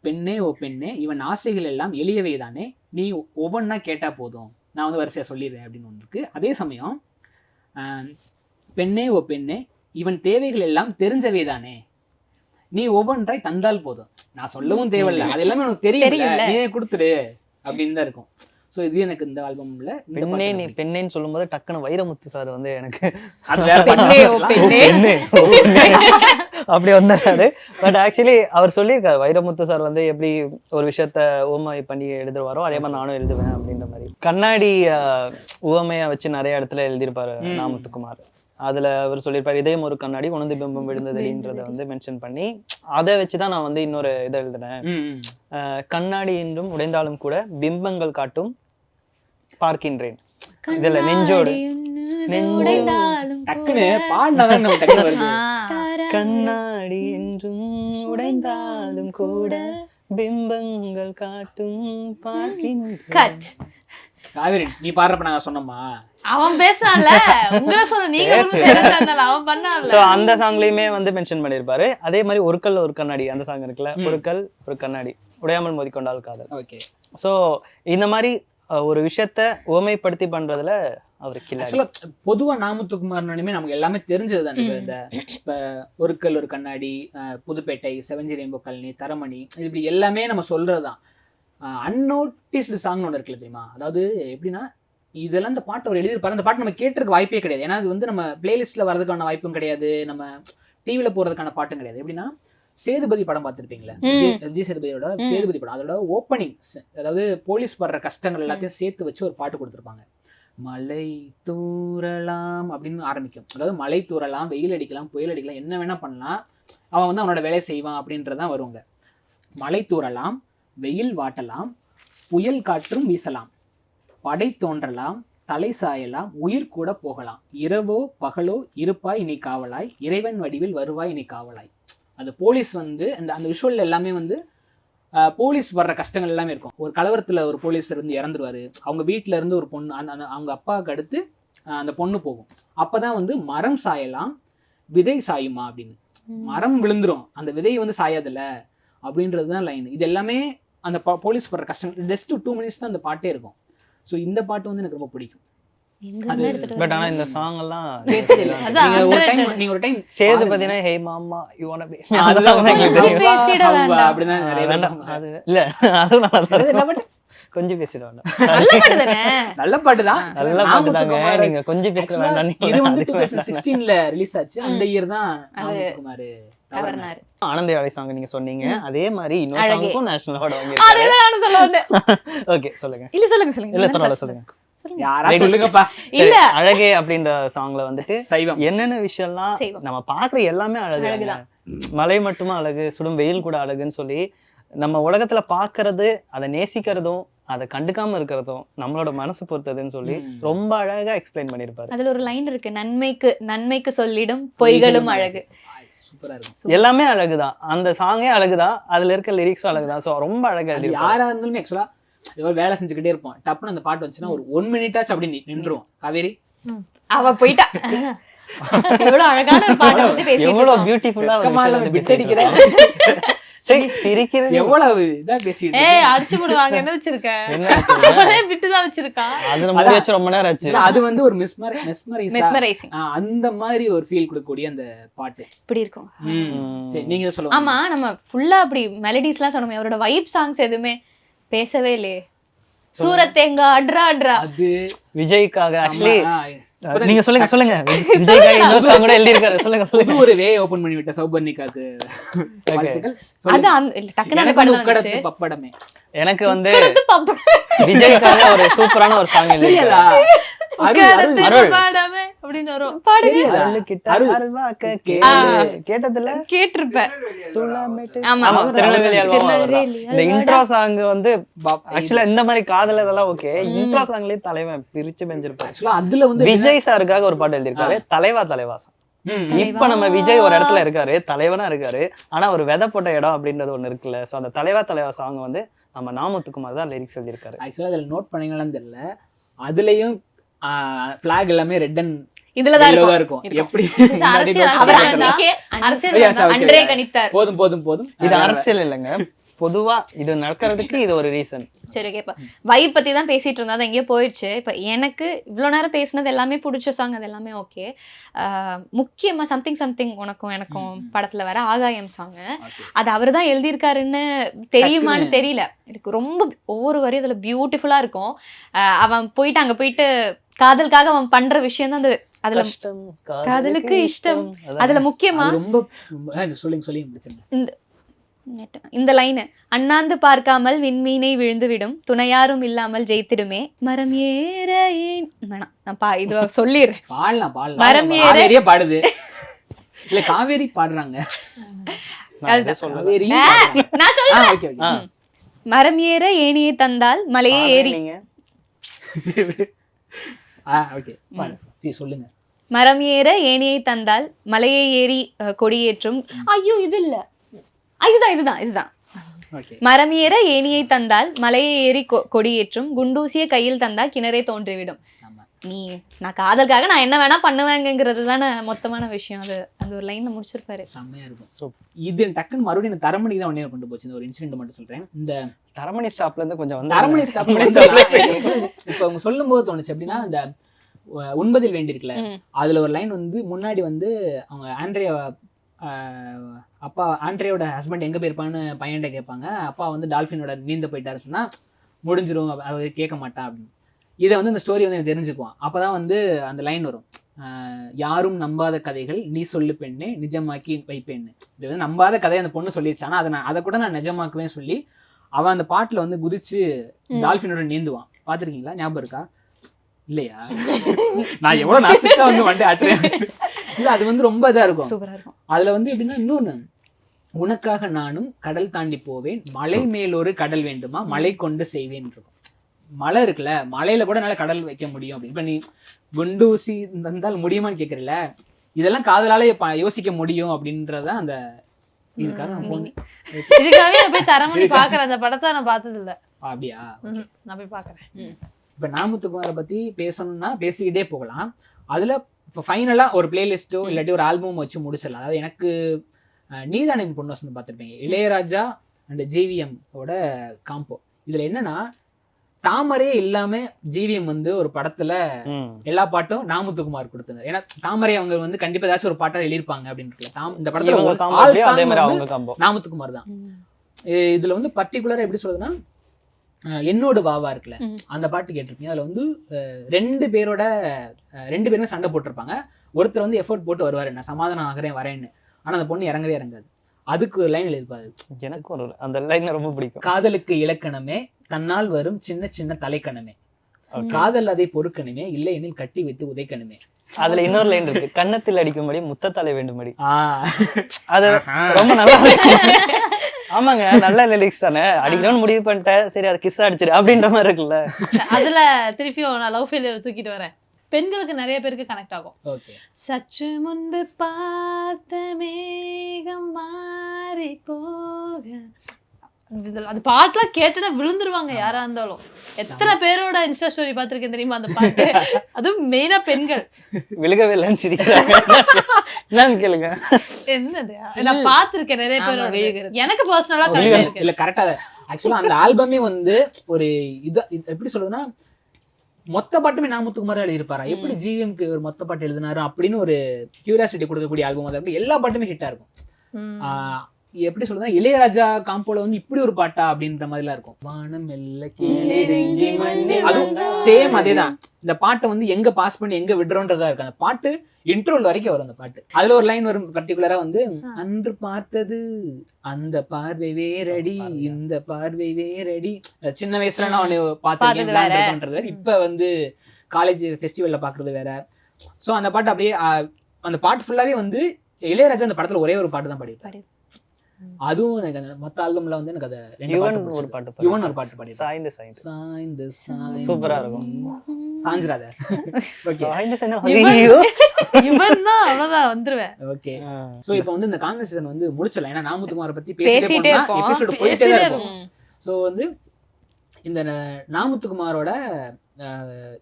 பெண்ணே ஓ பெண்ணே, இவன் ஆசைகள் எல்லாம் எளியவை தானே, நீ ஒவ்வொன்றா கேட்டா போதும், நான் வந்து வரிசையா சொல்லிடுறேன் அப்படின்னு ஒன்று இருக்கு. அதே சமயம் பெண்ணே ஓ பெண்ணே, இவன் தேவைகள் எல்லாம் தெரிஞ்சவை தானே, நீ ஒவ்வொன்றாய் தந்தால் போதும், நான் சொல்லவும் தேவையில்லை, அது எல்லாமே உனக்கு தெரியல, நீ கொடுத்துடு அப்படின்னு தான் இருக்கும். ஸோ இது எனக்கு இந்த ஆல்பம்ல பெண்ணேன்னு சொல்லும்போது டக்குன்னு வைரமுத்து சார் வந்து எனக்கு அப்படி வந்தாரு. பட் ஆக்சுவலி அவர் சொல்லியிருக்காரு, வைரமுத்து சார் வந்து எப்படி ஒரு விஷயத்த உவமை பண்ணி எழுதுவாரோ அதே மாதிரி நானும் எழுதுவேன் அப்படின்ற மாதிரி. கண்ணாடி உவமையை வச்சு நிறைய இடத்துல எழுதியிருப்பாரு நாமுத்துக்குமார். அதுல அவர் சொல்லியிருப்பாரு, இதயம் ஒரு கண்ணாடி உணர்ந்து பிம்பம் விழுந்ததுன்றதை வந்து மென்ஷன் பண்ணி அதை வச்சுதான் நான் வந்து இன்னொரு இதை எழுதினேன். கண்ணாடி என்றும் உடைந்தாலும் கூட பிம்பங்கள் காட்டும் பார்க்கின்றேன், இதுல நெஞ்சோடு கண்ணாடி என்றும் உடைந்தாலும் கூட பிம்பங்கள் காட்டும் பார்க்கின்றேன். காவேரி நீ பாடுறப்ப நாங்க சொன்னோமா, அவன் பேசான்ல, உங்களை சொன்ன நீங்க அவன் பண்ணான்ல. சோ அந்த சாங்லயுமே வந்து மென்ஷன் பண்ணிருப்பாரு. அதே மாதிரி ஒரு கல் ஒரு கண்ணாடி அந்த சாங் இருக்குல்ல, ஒரு கல் ஒரு கண்ணாடி உடையாமல் மோதிக்கொண்டால் காதல். ஓகே. சோ இந்த மாதிரி ஒரு விஷயத்த உவமைப்படுத்தி பண்றதுல அவருக்கு இல்ல. பொதுவா நாமுத்துக்குமார்னுமே நமக்கு எல்லாமே தெரிஞ்சதுதான். இந்த இப்ப ஒரு Kal Oru Kannadi, Pudhupettai, seven G rainbow colony, Taramani, இப்படி எல்லாமே நம்ம சொல்றதுதான். அன்னோட்டிஸ்டு சாங்னு ஒன்று இருக்குல்ல தெரியுமா, அதாவது எப்படின்னா இதெல்லாம் இந்த பாட்டு அவர் எழுதியிருப்பாரு, அந்த பாட்டு நம்ம கேட்டிருக்க வாய்ப்பே கிடையாது. ஏன்னா அது வந்து நம்ம பிளேலிஸ்ட்ல வர்றதுக்கான வாய்ப்பும் கிடையாது, நம்ம டிவியில போறதுக்கான பாட்டும் கிடையாது. எப்படின்னா சேதுபதி படம் பார்த்துருப்பீங்களா, ஜி சேதுபதியோட சேதுபதி படம், அதோட ஓப்பனிங், அதாவது போலீஸ் படுற கஷ்டங்கள் எல்லாத்தையும் சேர்த்து வச்சு ஒரு பாட்டு கொடுத்துருப்பாங்க. மழை தூறலாம் அப்படின்னு ஆரம்பிக்கும். அதாவது மழை தூறலாம், வெயில் அடிக்கலாம், புயல் அடிக்கலாம், என்ன வேணா பண்ணலாம், அவன் வந்து அவனோட வேலையை செய்வான் அப்படின்றதான் வருவாங்க. மழை தூறலாம், வெயில் வாட்டலாம், புயல் காற்றும் வீசலாம், படை தோன்றலாம், தலை சாயலாம், உயிர் கூட போகலாம், இரவோ பகலோ இருப்பாய் நீ காவலாய், இறைவன் வடிவில் வருவாய் நீ காவலாய். அது போலீஸ் வந்து அந்த விஷுவல் எல்லாமே வந்து போலீஸ் வர்ற கஷ்டங்கள் எல்லாமே இருக்கும். ஒரு கலவரத்துல ஒரு போலீஸர் வந்து இறந்துருவாரு, அவங்க வீட்டுல இருந்து ஒரு பொண்ணு அவங்க அப்பாவுக்கு அடுத்து அந்த பொண்ணு போகும். அப்பதான் வந்து மரம் சாயலாம் விதை சாயுமா அப்படின்னு, மரம் விழுந்துரும் அந்த விதையை வந்து சாயாதுல்ல அப்படின்றதுதான் லைன். இது எல்லாமே அந்த போலீஸ் படுற கஷ்டங்கள். ஜஸ்ட் 2 minutes தான் அந்த பாட்டே இருக்கும். ஸோ இந்த பாட்டு வந்து எனக்கு ரொம்ப பிடிக்கும். பட் ஆனா இந்த சாங் எல்லாம் நீங்க ஒரு டைம் சேதுபதினா ஹே மாமா யூ வான்ட் பீ அப்படிதான் அது இல்ல அது கொஞ்சம் பேசிட வேண்டாம். நல்ல பாட்டு தான், நல்ல பாட்டு தாங்க, நீங்க கொஞ்சம் பேச வேண்டாம். இது வந்து 2016ல ரிலீஸ் ஆச்சு, அந்த இயர் தான் நாமுத்துக்குமார் தவறினாரு. ஆனந்த யாழை சாங் நீங்க சொன்னீங்க, அதே மாதிரி இன்னொரு சாங்க்கும் நேஷனல் அவார்ட் வாங்கியிருக்காரு. ஓகே சொல்லுங்க. இல்ல சொல்லுங்க இல்ல பரவாயில்ல சொல்லுங்க. சொல்லுங்கப்பா. இல்ல அழகே அப்படின்ற சாங்ல வந்துட்டு சைவம் என்னென்ன விஷயம்லாம் நம்ம பாக்குற எல்லாமே அழகுதான். மலை மட்டுமா அழகு, சுடும் வெயில் கூட அழகுன்னு சொல்லி நம்ம உலகத்துல பாக்குறது, அதை நேசிக்கிறதும் அதை கண்டுக்காம இருக்கிறதும் நம்மளோட மனசு பொறுத்ததுன்னு சொல்லி ரொம்ப அழகா எக்ஸ்பிளைன் பண்ணிருப்பாரு. அதுல ஒரு லைன் இருக்கு, நன்மைக்கு சொல்லிடும் பொய்களும் அழகு. சூப்பரா இருக்கும். எல்லாமே அழகுதான், அந்த சாங்கே அழகுதான், அதுல இருக்க லிரிக்ஸும் அழகுதான். சோ ரொம்ப அழகா எழுதி. யாரா இருந்தாலுமே ஆக்சுவலா ஏதோ வேலை செஞ்சுக்கிட்டே இருப்போம், டப்புன்னு அந்த பாட்டு வந்துச்சுன்னா ஒரு 1 minute ஆச்சு அப்படி நின்றுவோம். காவேரி அவ போயிட்டா. எவ்வளவு அழகான ஒரு பாட்டை பத்தி பேசிட்டு இருக்கோம். எவ்வளவு பியூட்டிஃபுல்லா விட்டடிக்கிற சிரிக்கிறது எவ்வளவு இதா பேசிட்டு அடிச்சு போடுவாங்க. என்ன வச்சிருக்க? விட்டுதான் வச்சிருக்கா. அது நம்ம வச்சு ரொம்ப நேரம் ஆச்சு. அது வந்து ஒரு மெஸ்மரைசிங், அந்த மாதிரி ஒரு ஃபீல் கொடுக்கக்கூடிய அந்த பாட்டு இப்படி இருக்கும். சரி நீங்க சொல்லுங்க. ஆமா, நம்ம ஃபுல்லா அப்படி மெலடிஸ்லாம் சொன்னோமே, அவரோட வைப் சாங்ஸ் எதுவுமே பேசவே இல்லையே. சூரத்தேங்க அட்ரா அது விஜய்க்காக ஆக்சுவலி நீங்க சொல்லுங்க விஜய்க்காக இன்னொரு சாங் கூட எழுதி இருக்காரு. சொல்லுங்க. ஒரு வே ஓபன் பண்ணி விட்ட சௌபர்ணிகாக்கு அது டக்குனு பப்படமே. எனக்கு வந்து விஜய்க்காக ஒரு சூப்பரான ஒரு சாங் எழுதிருக்காரு. கேட்டதுல கேட்டிருப்பேன். இந்த இன்ட்ரோ சாங் வந்து ஆக்சுவலா இந்த மாதிரி காதல் இதெல்லாம் ஓகே, இன்ட்ரோ சாங்லயே தலைவன் பிரிச்சு பெஞ்சிருப்பாரு. அதுல வந்து விஜய் சாருக்காக ஒரு பாட்டு எழுதிருக்காரு, தலைவா தலைவாசம். இப்ப நம்ம விஜய் ஒரு இடத்துல இருக்காரு, தலைவனா இருக்காரு, ஆனா ஒரு விதை போட்ட இடம் அப்படின்றது ஒண்ணு இருக்குல்ல. சோ அந்த தலைவா சாங் வந்து நம்ம நாமுத்துக்குமார் தான் லிரிக்ஸ் எழுதியிருக்காரு. ஆக்சுவலா அதுல நோட் பண்ணீங்களான்னு தெரியல, அதுலயும் பிளாக் எல்லாமே ரெட் அண்ட் இதுலதான் yellow தான் இருக்கும். இருக்கும். எப்படி அரசியல் அவர் அரசியல் அன்னைக்கே அரசியல் Yes, okay. அன்றே கணித்தார். போதும் போதும் போதும். இது அரசியல் இல்லைங்க, பொதுவா இது நடக்கிறதுக்கு இது ஒரு ரீசன். சரி ஓகே. இப்போ வைப் பத்தி தான் பேசிட்டு இருந்தா, அது எங்கேயோ போயிடுச்சு. இப்போ எனக்கு இவ்வளோ நேரம் பேசினது எல்லாமே பிடிச்ச சாங், அது எல்லாமே ஓகே. முக்கியமா சம்திங் உனக்கும் எனக்கும் படத்துல வர ஆகாயம் சாங், அது அவர் தான் எழுதியிருக்காருன்னு தெரியுமான்னு தெரியல எனக்கு. ரொம்ப ஒவ்வொரு வரையும் அதுல பியூட்டிஃபுல்லா இருக்கும். அவன் போயிட்டு அங்க போயிட்டு காதலுக்காக அவன் பண்ற விஷயம் தான் அந்த அதுல காதலுக்கு இஷ்டம். அதுல முக்கியமா அது ரொம்ப சொல்லுங்க பிரச்சனை. இந்த லைனு, அண்ணாந்து பார்க்காமல் விண்மீனை விழுந்துவிடும், துணையாரும் இல்லாமல் ஜெயித்திடுமே, மரம் ஏற வேணாம் நான் இது சொல்லிடுறேன். பாடலாம் மரம் ஏற காவேரியே பாடுது இல்ல, காவேரி பாடுறாங்க. காவேரி நான் சொல்றேன். Okay okay. மரம் ஏற ஏணியை தந்தால் மலையே ஏறி ஓகே சரி சொல்லுங்க. மரம் ஏற ஏணியை தந்தால் மலையை ஏறி கொடியேற்றும். ஐயோ இது இல்ல, இதுதான். மரம் ஏற ஏணியை தந்தால் மலையை ஏறி கொடியேற்றும், குண்டூசிய கையில் தந்தால் கிணறே தோன்றிவிடும். நீ நான் காதலுக்காக நான் என்ன வேணா பண்ணுவேங்கிறது தானே மொத்தமான விஷயம். அது அந்த ஒரு லைன்ல முடிச்சிருப்பாரு, செம்மையா இருக்கும். இது டக்குன்னு மறுபடியும் எனக்கு தரமணிக்கு தான் ஒன்னே கொண்டு போச்சு. இந்த ஒரு இன்சிடென்ட் மட்டும் சொல்றேன். இந்த தரமணி ஸ்டாப்ல இருந்து கொஞ்சம் வந்து தரமணி ஸ்டாப் இப்ப அவங்க சொல்லும் போது தோணுச்சு எப்படின்னா, இந்த உண்பதில் வேண்டியிருக்குல்ல, அதுல ஒரு லைன் வந்து முன்னாடி வந்து அவங்க அப்பா ஆண்ட்ரேயோட ஹஸ்பண்ட் எங்க போயிருப்பான்னு பையன்கிட்ட கேட்பாங்க. அப்பா வந்து டால்ஃபினோட நீந்த போயிட்டாரு சொன்னா முடிஞ்சிரும், அவர் கேட்க மாட்டான் அப்படின்னு. இதை வந்து இந்த ஸ்டோரி வந்து எனக்கு தெரிஞ்சுக்குவான். அப்பதான் வந்து அந்த லைன் வரும், யாரும் நம்பாத கதைகள் நீ சொல்லு பெண்ணே நிஜமாக்கி வைப்பேன்னு. இது வந்து நம்பாத கதையை அந்த பொண்ணு சொல்லிடுச்சு, ஆனா அதை கூட நான் நிஜமாக்குவேன் சொல்லி அவன் அந்த பாட்டுல வந்து குதிச்சு டால்ஃபினோட நீந்துவான். பாத்திருக்கீங்களா? ஞாபகம் இருக்கா? இல்லையா? நான் எவ்வளவு நாசுக்கா வந்து வண்டி ஆட்டுறேன். இல்ல அது வந்து ரொம்ப இதா இருக்கும், சூப்பரா இருக்கும். அதுல வந்து எப்படின்னா, இன்னொன்னு, உனக்காக நானும் கடல் தாண்டி போவேன், மலை மேலொரு கடல் வேண்டுமா மலை கொண்டு செய்வேன் இருக்கும். மலை இருக்குல்ல, மலையில கூட என்னால கடல் வைக்க முடியும் அப்படின்னு. இப்ப நீ குண்டூசி இருந்தால் முடியுமான்னு கேக்குறல, இதெல்லாம் காதலால யோசிக்க முடியும் அப்படின்றத அந்த இதுக்காக நான் போய் தரமணி பாக்குறேன். அந்த படத்தை நான் பார்த்தது இல்ல. அப்படியா? நான் போய் பாக்குறேன். இப்ப நாமுத்துக்குமாரை பத்தி பேசணும்னா பேசிக்கிட்டே போகலாம். அதுல இப்போ ஃபைனலாக ஒரு பிளேலிஸ்ட்டோ இல்லாட்டி ஒரு ஆல்பம் வச்சு முடிச்சிடலாம். அதாவது எனக்கு நீதானே பொண்ணு வசனம் பார்த்துருப்பீங்க, இளையராஜா அண்ட் ஜிவிஎம் ஓட காம்போ. இதில் என்னன்னா, தாமரையே இல்லாம ஜிவிஎம் வந்து ஒரு படத்துல எல்லா பாட்டும் நாமுத்துக்குமார் கொடுத்தாங்க. ஏன்னா தாமரை அவங்க வந்து கண்டிப்பா ஏதாச்சும் ஒரு பாட்டா எழுதிருப்பாங்க அப்படின்னு. இந்த படத்துல நாமுத்துக்குமார் தான். இதுல வந்து பர்டிகுலரா எப்படி சொல்றதுன்னா, என்னோட வாவா இருக்குல்ல, அந்த பாட்டு கேட்டிருப்பீங்க. அதுல வந்து ரெண்டு பேருமே சண்டை போட்டிருப்பாங்க. ஒருத்தர் வந்து எஃபோர்ட் போட்டு வருவாரு, நான் சமாதானம் ஆகிறேன் வரேன்னு. ஆனா அந்த பொண்ணு இறங்கவே இறங்காது. அதுக்கு லைன் எழுதிருப்பாரு, எனக்கு ஒரு அந்த லைன் ரொம்ப பிடிக்கும். காதலுக்கு இலக்கணமே தன்னால் வரும் சின்ன சின்ன தலைக்கணமே, காதல் அதை பொறுக்கணுமே இல்லை எனில் கட்டி வைத்து உதைக்கணுமே. அதுல இன்னொரு லைன் இருக்கு, கன்னத்தில் அடிக்கும்படி முத்தத்தலை வேண்டும்படி. அது ரொம்ப நல்லா இருக்கு. ஆமாங்க, நல்ல லிரிக்ஸ் தானே. அடிக்கணும்னு முடிவு பண்ணிட்டேன், சரி அதை கிஸ் அடிச்சிரு அப்படின்ற மாதிரி இருக்குல்ல. அதுல திருப்பியும் நான் லவ் ஃபெயிலியர் தூக்கிட்டு வரேன். பெண்களுக்கு நிறைய பேருக்கு கனெக்ட் ஆகும். சற்று முன்பு பார்த்த மேகம் மாறி போக, அது பாட்டுலாம் கேட்டுனா விழுந்துருவாங்க யாரா இருந்தாலும். எத்தனை பேரோட இன்ஸ்டா ஸ்டோரி பார்த்திருக்கேன் தெரியுமா அந்த பாட்டு? அதுவும் மெயினா பெண்கள் விழுகவே இல்லைன்னு சிரிக்கிறாங்க. என்னன்னு கேளுங்க. என்னது, நான் பார்த்திருக்கேன் நிறைய பேரோட விழுகிறது. எனக்கு பர்சனலா கனெக்ட் இருக்கு. இல்ல கரெக்டா, ஆக்சுவலா அந்த ஆல்பமே வந்து ஒரு இது எப்படி சொல்றதுன்னா, மொத்த பாட்டுமே நாமுத்துக்குமார் எழுதியிருப்பாரா, எப்படி ஜிவிஎம்க்கு ஒரு மொத்த பாட்டு எழுதினாரு அப்படின்னு ஒரு கியூரியாசிட்டி கொடுக்கக்கூடிய ஆல்பம். அது எல்லா பாட்டுமே ஹிட்டா இருக்கும். எப்படி சொல்றதுன்னா, இளையராஜா காம்போல வந்து இப்படி ஒரு பாட்டா அப்படின்ற மாதிரிலாம் இருக்கும். வானம் எல்ல அதுவும் சேம் அதேதான். இந்த பாட்டை வந்து எங்க பாஸ் பண்ணி எங்க விடுறோன்றதா இருக்கு. அந்த பாட்டு இன்ட்ரோல் வரைக்கும் வரும். அந்த பாட்டு அதுல ஒரு லைன் வரும் பர்டிகுலரா வந்து, அன்று பார்த்தது அந்த பார்வை வேறடி இந்த பார்வை வேறடி. சின்ன வயசுல நான் ஒண்ணு பார்த்தேன், இப்ப வந்து காலேஜ் ஃபெஸ்டிவல்ல பாக்குறது வேற. சோ அந்த பாட்டு அப்படியே அந்த பாட்டு ஃபுல்லாவே வந்து இளையராஜா அந்த படத்துல ஒரே ஒரு பாட்டு தான் பாடிருப்பாரு. அதுவும் எனக்கு அந்த மொத்த ஆல்பம்ல வந்து எனக்கு அது ஒரு பாட்டு பாடி, சாய்ந்து சாய்ந்து சூப்பரா இருக்கும். சாஞ்சிராத. ஓகே இவன் தான் அவ்வளவுதான் வந்துருவேன். ஓகே. சோ இப்போ வந்து இந்த கான்வர்சேஷன் வந்து முடிச்சலாம். ஏன்னா நாமுத்துக்குமாரை பத்தி பேசிட்டே பேசிட்டே இருப்போம். எபிசோட் போயிட்டே தான் பேசிட்டே இருக்கும். ஸோ வந்து இந்த நாமுத்துக்குமாரோட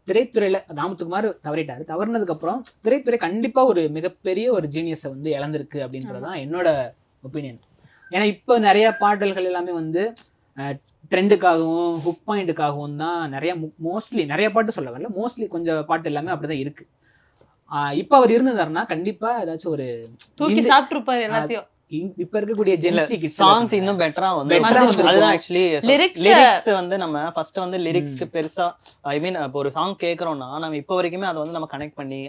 திரைத்துறையில நாமுத்துக்குமார் தவறினதுக்கு அப்புறம் திரைத்துறை கண்டிப்பா ஒரு மிகப்பெரிய ஒரு ஜீனியஸை வந்து இழந்திருக்கு அப்படின்றதுதான் என்னோட ஒப்பீனியன். ஏன்னா இப்போ நிறைய பாடல்கள் எல்லாமே வந்து ட்ரெண்டுக்காகவும் ஹுக் பாயிண்ட்டுக்காகவும் தான் மோஸ்ட்லி நிறைய பாட்டு சொல்ல வரல, மோஸ்ட்லி கொஞ்சம் பாட்டு எல்லாமே அப்படிதான் இருக்கு. இப்போ அவர் இருந்தாருன்னா கண்டிப்பா ஏதாச்சும் ஒரு தூக்கி சாப்பிட்டுருப்பாரு எல்லாத்தையும். இப்ப இருக்கக்கூடிய ஜென்சி சாங்ஸ் இன்னும் பெட்டரா வந்து அதுதான் ஆக்சுவலி லிரிக்ஸ் வந்து நம்ம ஃபர்ஸ்ட் வந்து லிரிக்ஸ்க்கு பெருசா ஐ மீன் இப்போ ஒரு சாங் கேக்குறோம்னா நம்ம இப்போ வரைக்குமே அதை வந்து நம்ம கனெக்ட் பண்ணி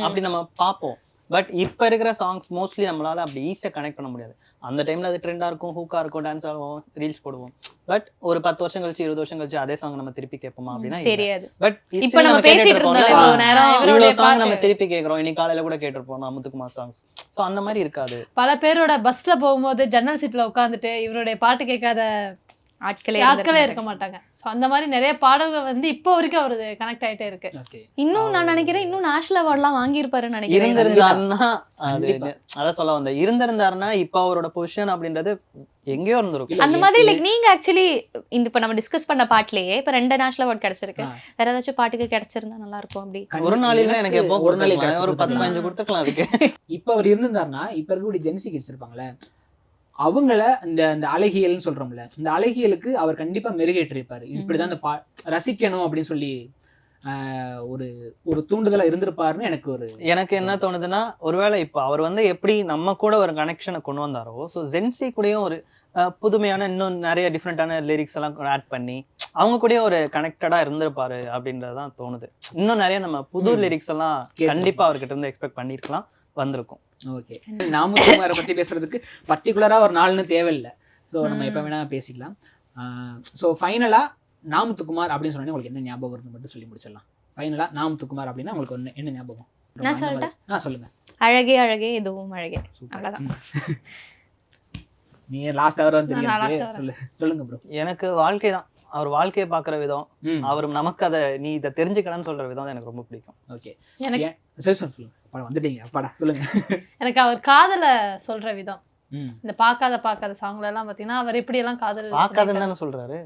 அப்படி நம்ம பார்ப்போம். பட் இப்ப இருக்கிற சாங்ஸ் மோஸ்ட்லி நம்மளால அப்படி ஈஸியா கனெக்ட் பண்ண முடியாது. அந்த டைம்ல அது ட்ரெண்டா இருக்கும், ஹூக்கா இருக்கும், டான்ஸ் ஆடுவோம், ரீல்ஸ் போடுவோம். பட் ஒரு 10 வருஷம் கழிச்சு 20 வருஷம் கழிச்சு அதே சாங் நம்ம திருப்பி கேட்போமா அப்படின்னா தெரியாது. பட் இப்போ நம்ம பேசிட்டு இருந்தோம் இவ்வளவு நேரம், இவ்வளவு சாங் நம்ம திருப்பி கேக்குறோம். இன்னைக்கு காலையில கூட கேட்டிருப்போம் நாமுத்துக்குமார் சாங்ஸ். சோ அந்த மாதிரி இருக்காது. பல பேரோட பஸ்ல போகும்போது ஜன்னல் சீட்ல உட்காந்துட்டு இவருடைய பாட்டு கேட்காத ஆட்களே இருக்க மாட்டாங்க. சோ அந்த மாதிரி நிறைய பாடல்கள் வந்து இப்போ வரைக்கும் அவரு கனெக்ட் ஆயிட்டே இருக்கு. இன்னும் நான் நினைக்கிறேன் இன்னும் நேஷனல் அவார்ட்லாம் வாங்கியிருப்பாருன்னு நினைக்கிறேன். இருந்திருந்தாருன்னா அதான் சொல்ல வந்தேன். இருந்திருந்தாருன்னா இப்ப அவரோட பொசிஷன் அப்படின்றது எங்கேயோ இருந்திருக்கும். அந்த மாதிரி லைக் நீங்க ஆக்சுவலி இந்த இப்ப நம்ம டிஸ்கஸ் பண்ண பாட்டுலயே இப்ப 2 நேஷனல் அவார்ட் கிடைச்சிருக்கு. வேற ஏதாச்சும் பாட்டுக்கு கிடைச்சிருந்தா நல்லா இருக்கும். அப்படி ஒரு நாளில எனக்கு எப்போ ஒரு நாளைக்கு ஒரு 10-15 கொடுத்துக்கலாம் அதுக்கு. இப்ப அவர் இருந்திருந்தாருன்னா இப்ப இருக்கக்கூடிய ஜென்சி கிட்ஸ் இருப்பாங்களே அவங்கள இந்த அழகியல்னு சொல்றோம்ல, இந்த அழகியலுக்கு அவர் கண்டிப்பா மெருகேற்றிருப்பாரு. இப்படிதான் இந்த ரசிக்கணும் அப்படின்னு சொல்லி ஒரு ஒரு தூண்டுதலா இருந்திருப்பாருன்னு எனக்கு என்ன தோணுதுன்னா, ஒருவேளை இப்போ அவர் வந்து எப்படி நம்ம கூட ஒரு கனெக்ஷனை கொண்டு வந்தாரோ, ஸோ ஜென்சி கூடயும் ஒரு புதுமையான இன்னும் நிறைய டிஃப்ரெண்டான லிரிக்ஸ் எல்லாம் ஆட் பண்ணி அவங்க கூட ஒரு கனெக்டடா இருந்திருப்பாரு அப்படின்றதுதான் தோணுது. இன்னும் நிறைய நம்ம புது லிரிக்ஸ் எல்லாம் கண்டிப்பா அவர்கிட்ட இருந்து எக்ஸ்பெக்ட் பண்ணிருக்கலாம், வந்திருக்கும். ஓகே. நாமுத்துக்குமாரை பத்தி பேசுறதுக்கு பர்டிகுலரா ஒரு நாள்னு தேவையில்லை. ஸோ நம்ம எப்ப வேணா பேசிக்கலாம். ஸோ ஃபைனலா நாமுத்துக்குமார் அப்படின்னு சொன்னா உங்களுக்கு என்ன ஞாபகம் வருது மட்டும் சொல்லி முடிச்சிடலாம். ஃபைனலா நாமுத்துக்குமார் அப்படின்னா உங்களுக்கு என்ன ஞாபகம்? நான் சொல்லட்டா? சொல்லுங்க. அழகே அழகே எதுவும் அழகே. அவ்வளவுதான். நீ லாஸ்ட் அவர் வந்து சொல்லுங்க ப்ரோ. எனக்கு வாழ்க்கை தான், அவர் வாழ்க்கையை பாக்குற விதம், அவர் நமக்கு அதை நீ இதை தெரிஞ்சுக்கணும்னு சொல்ற விதம் எனக்கு ரொம்ப பிடிக்கும். ஓகே. சொல்லுங்க. வந்துட்டீங்க அப்பாடா, சொல்லுங்க. எனக்கு அவர் காதல சொல்ற விதம், இந்த பாக்காத சாங்ல எல்லாம் பாத்தீங்கன்னா அவர் எப்படி எல்லாம் காதல் பாக்காதன்னு சொல்றாரு.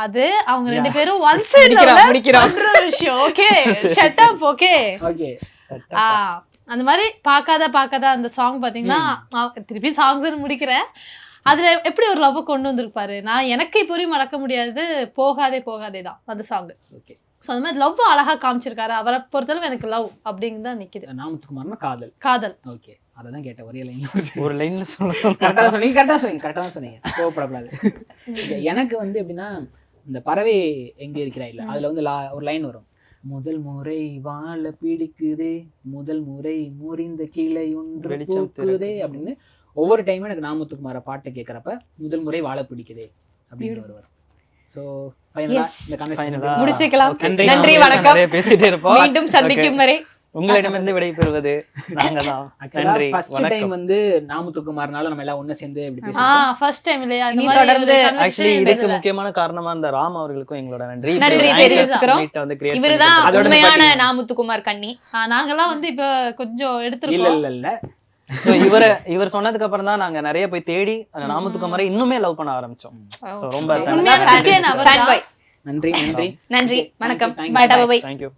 அது அவங்க 2 பேரும் ஒன் சைடுல முடிக்கிற விஷயம். Okay, shut up. ஓகே, அந்த மாதிரி பாக்காத அந்த சாங் பாத்தீங்கன்னா திருப்பி சாங்ஸ் முடிக்கிறேன். அதுல எப்படி ஒரு லவ் கொண்டு வந்திருப்பாரு. நான் எனக்கு இப்போ மறக்க முடியாது போகாதே தான் அந்த சாங். ஓகே. ஸோ அந்த மாதிரி லவ் அழகா காமிச்சிருக்காரு. அவரை பொறுத்தளவு எனக்கு லவ் அப்படிங்கிறது தான் நிக்குது. நாமுத்துக்குமார்னா காதல். ஓகே, அதான் கேட்டேன். ஒரு லைன்ல சொல்லுங்க. கரெக்டா சொன்னீங்க. கோவப்படக்கூடாது. எனக்கு வந்து எப்படின்னா இந்த பறவை எங்க இருக்கிறா இல்ல, அதுல வந்து ஒரு லைன் வரும். முதல் முறை வாழ பிடிக்குதே, முதல் முறை முறிந்த கிளை ஒன்று பூக்குதே அப்படின்னு ஒவ்வொரு டைமும் எனக்கு நாமுத்துக்குமார பாட்டை கேட்கறப்ப முதல் முறை வாழ பிடிக்குதே அப்படின்னு வருவார். சோ முடிச்சுக்கலாம். நன்றி, வணக்கம். பேசிட்டே இருப்போம். மீண்டும் சந்திக்கும் வரை உங்களிடமிருந்து விடைபெறுவது நாங்க தான். நன்றி. ஃபர்ஸ்ட் டைம் வந்து நாமுத்துக்குமார்னால நம்ம எல்லாம் ஒண்ணு சேர்ந்து இப்படி பேசலாம். ஃபர்ஸ்ட் டைம் இல்லையா? நீ தொடர்ந்து ஆக்சுவலி இதுக்கு முக்கியமான காரணமா இந்த ராம் அவர்களுக்கும் எங்களோட நன்றி தெரிவிச்சுக்கிறோம். இவருதான் உண்மையான நாமுத்துக்குமார் கண்ணி. நாங்கெல்லாம் வந்து இப்ப கொஞ்சம் எடுத்துருக்கோம். இல்ல இவர் சொன்னதுக்கு அப்புறம் தான் நாங்க நிறைய போய் தேடி நாமுத்துக்குமாரை இன்னுமே லவ் பண்ண ஆரம்பிச்சோம். ரொம்ப நன்றி. வணக்கம். பை. தேங்க்யூ.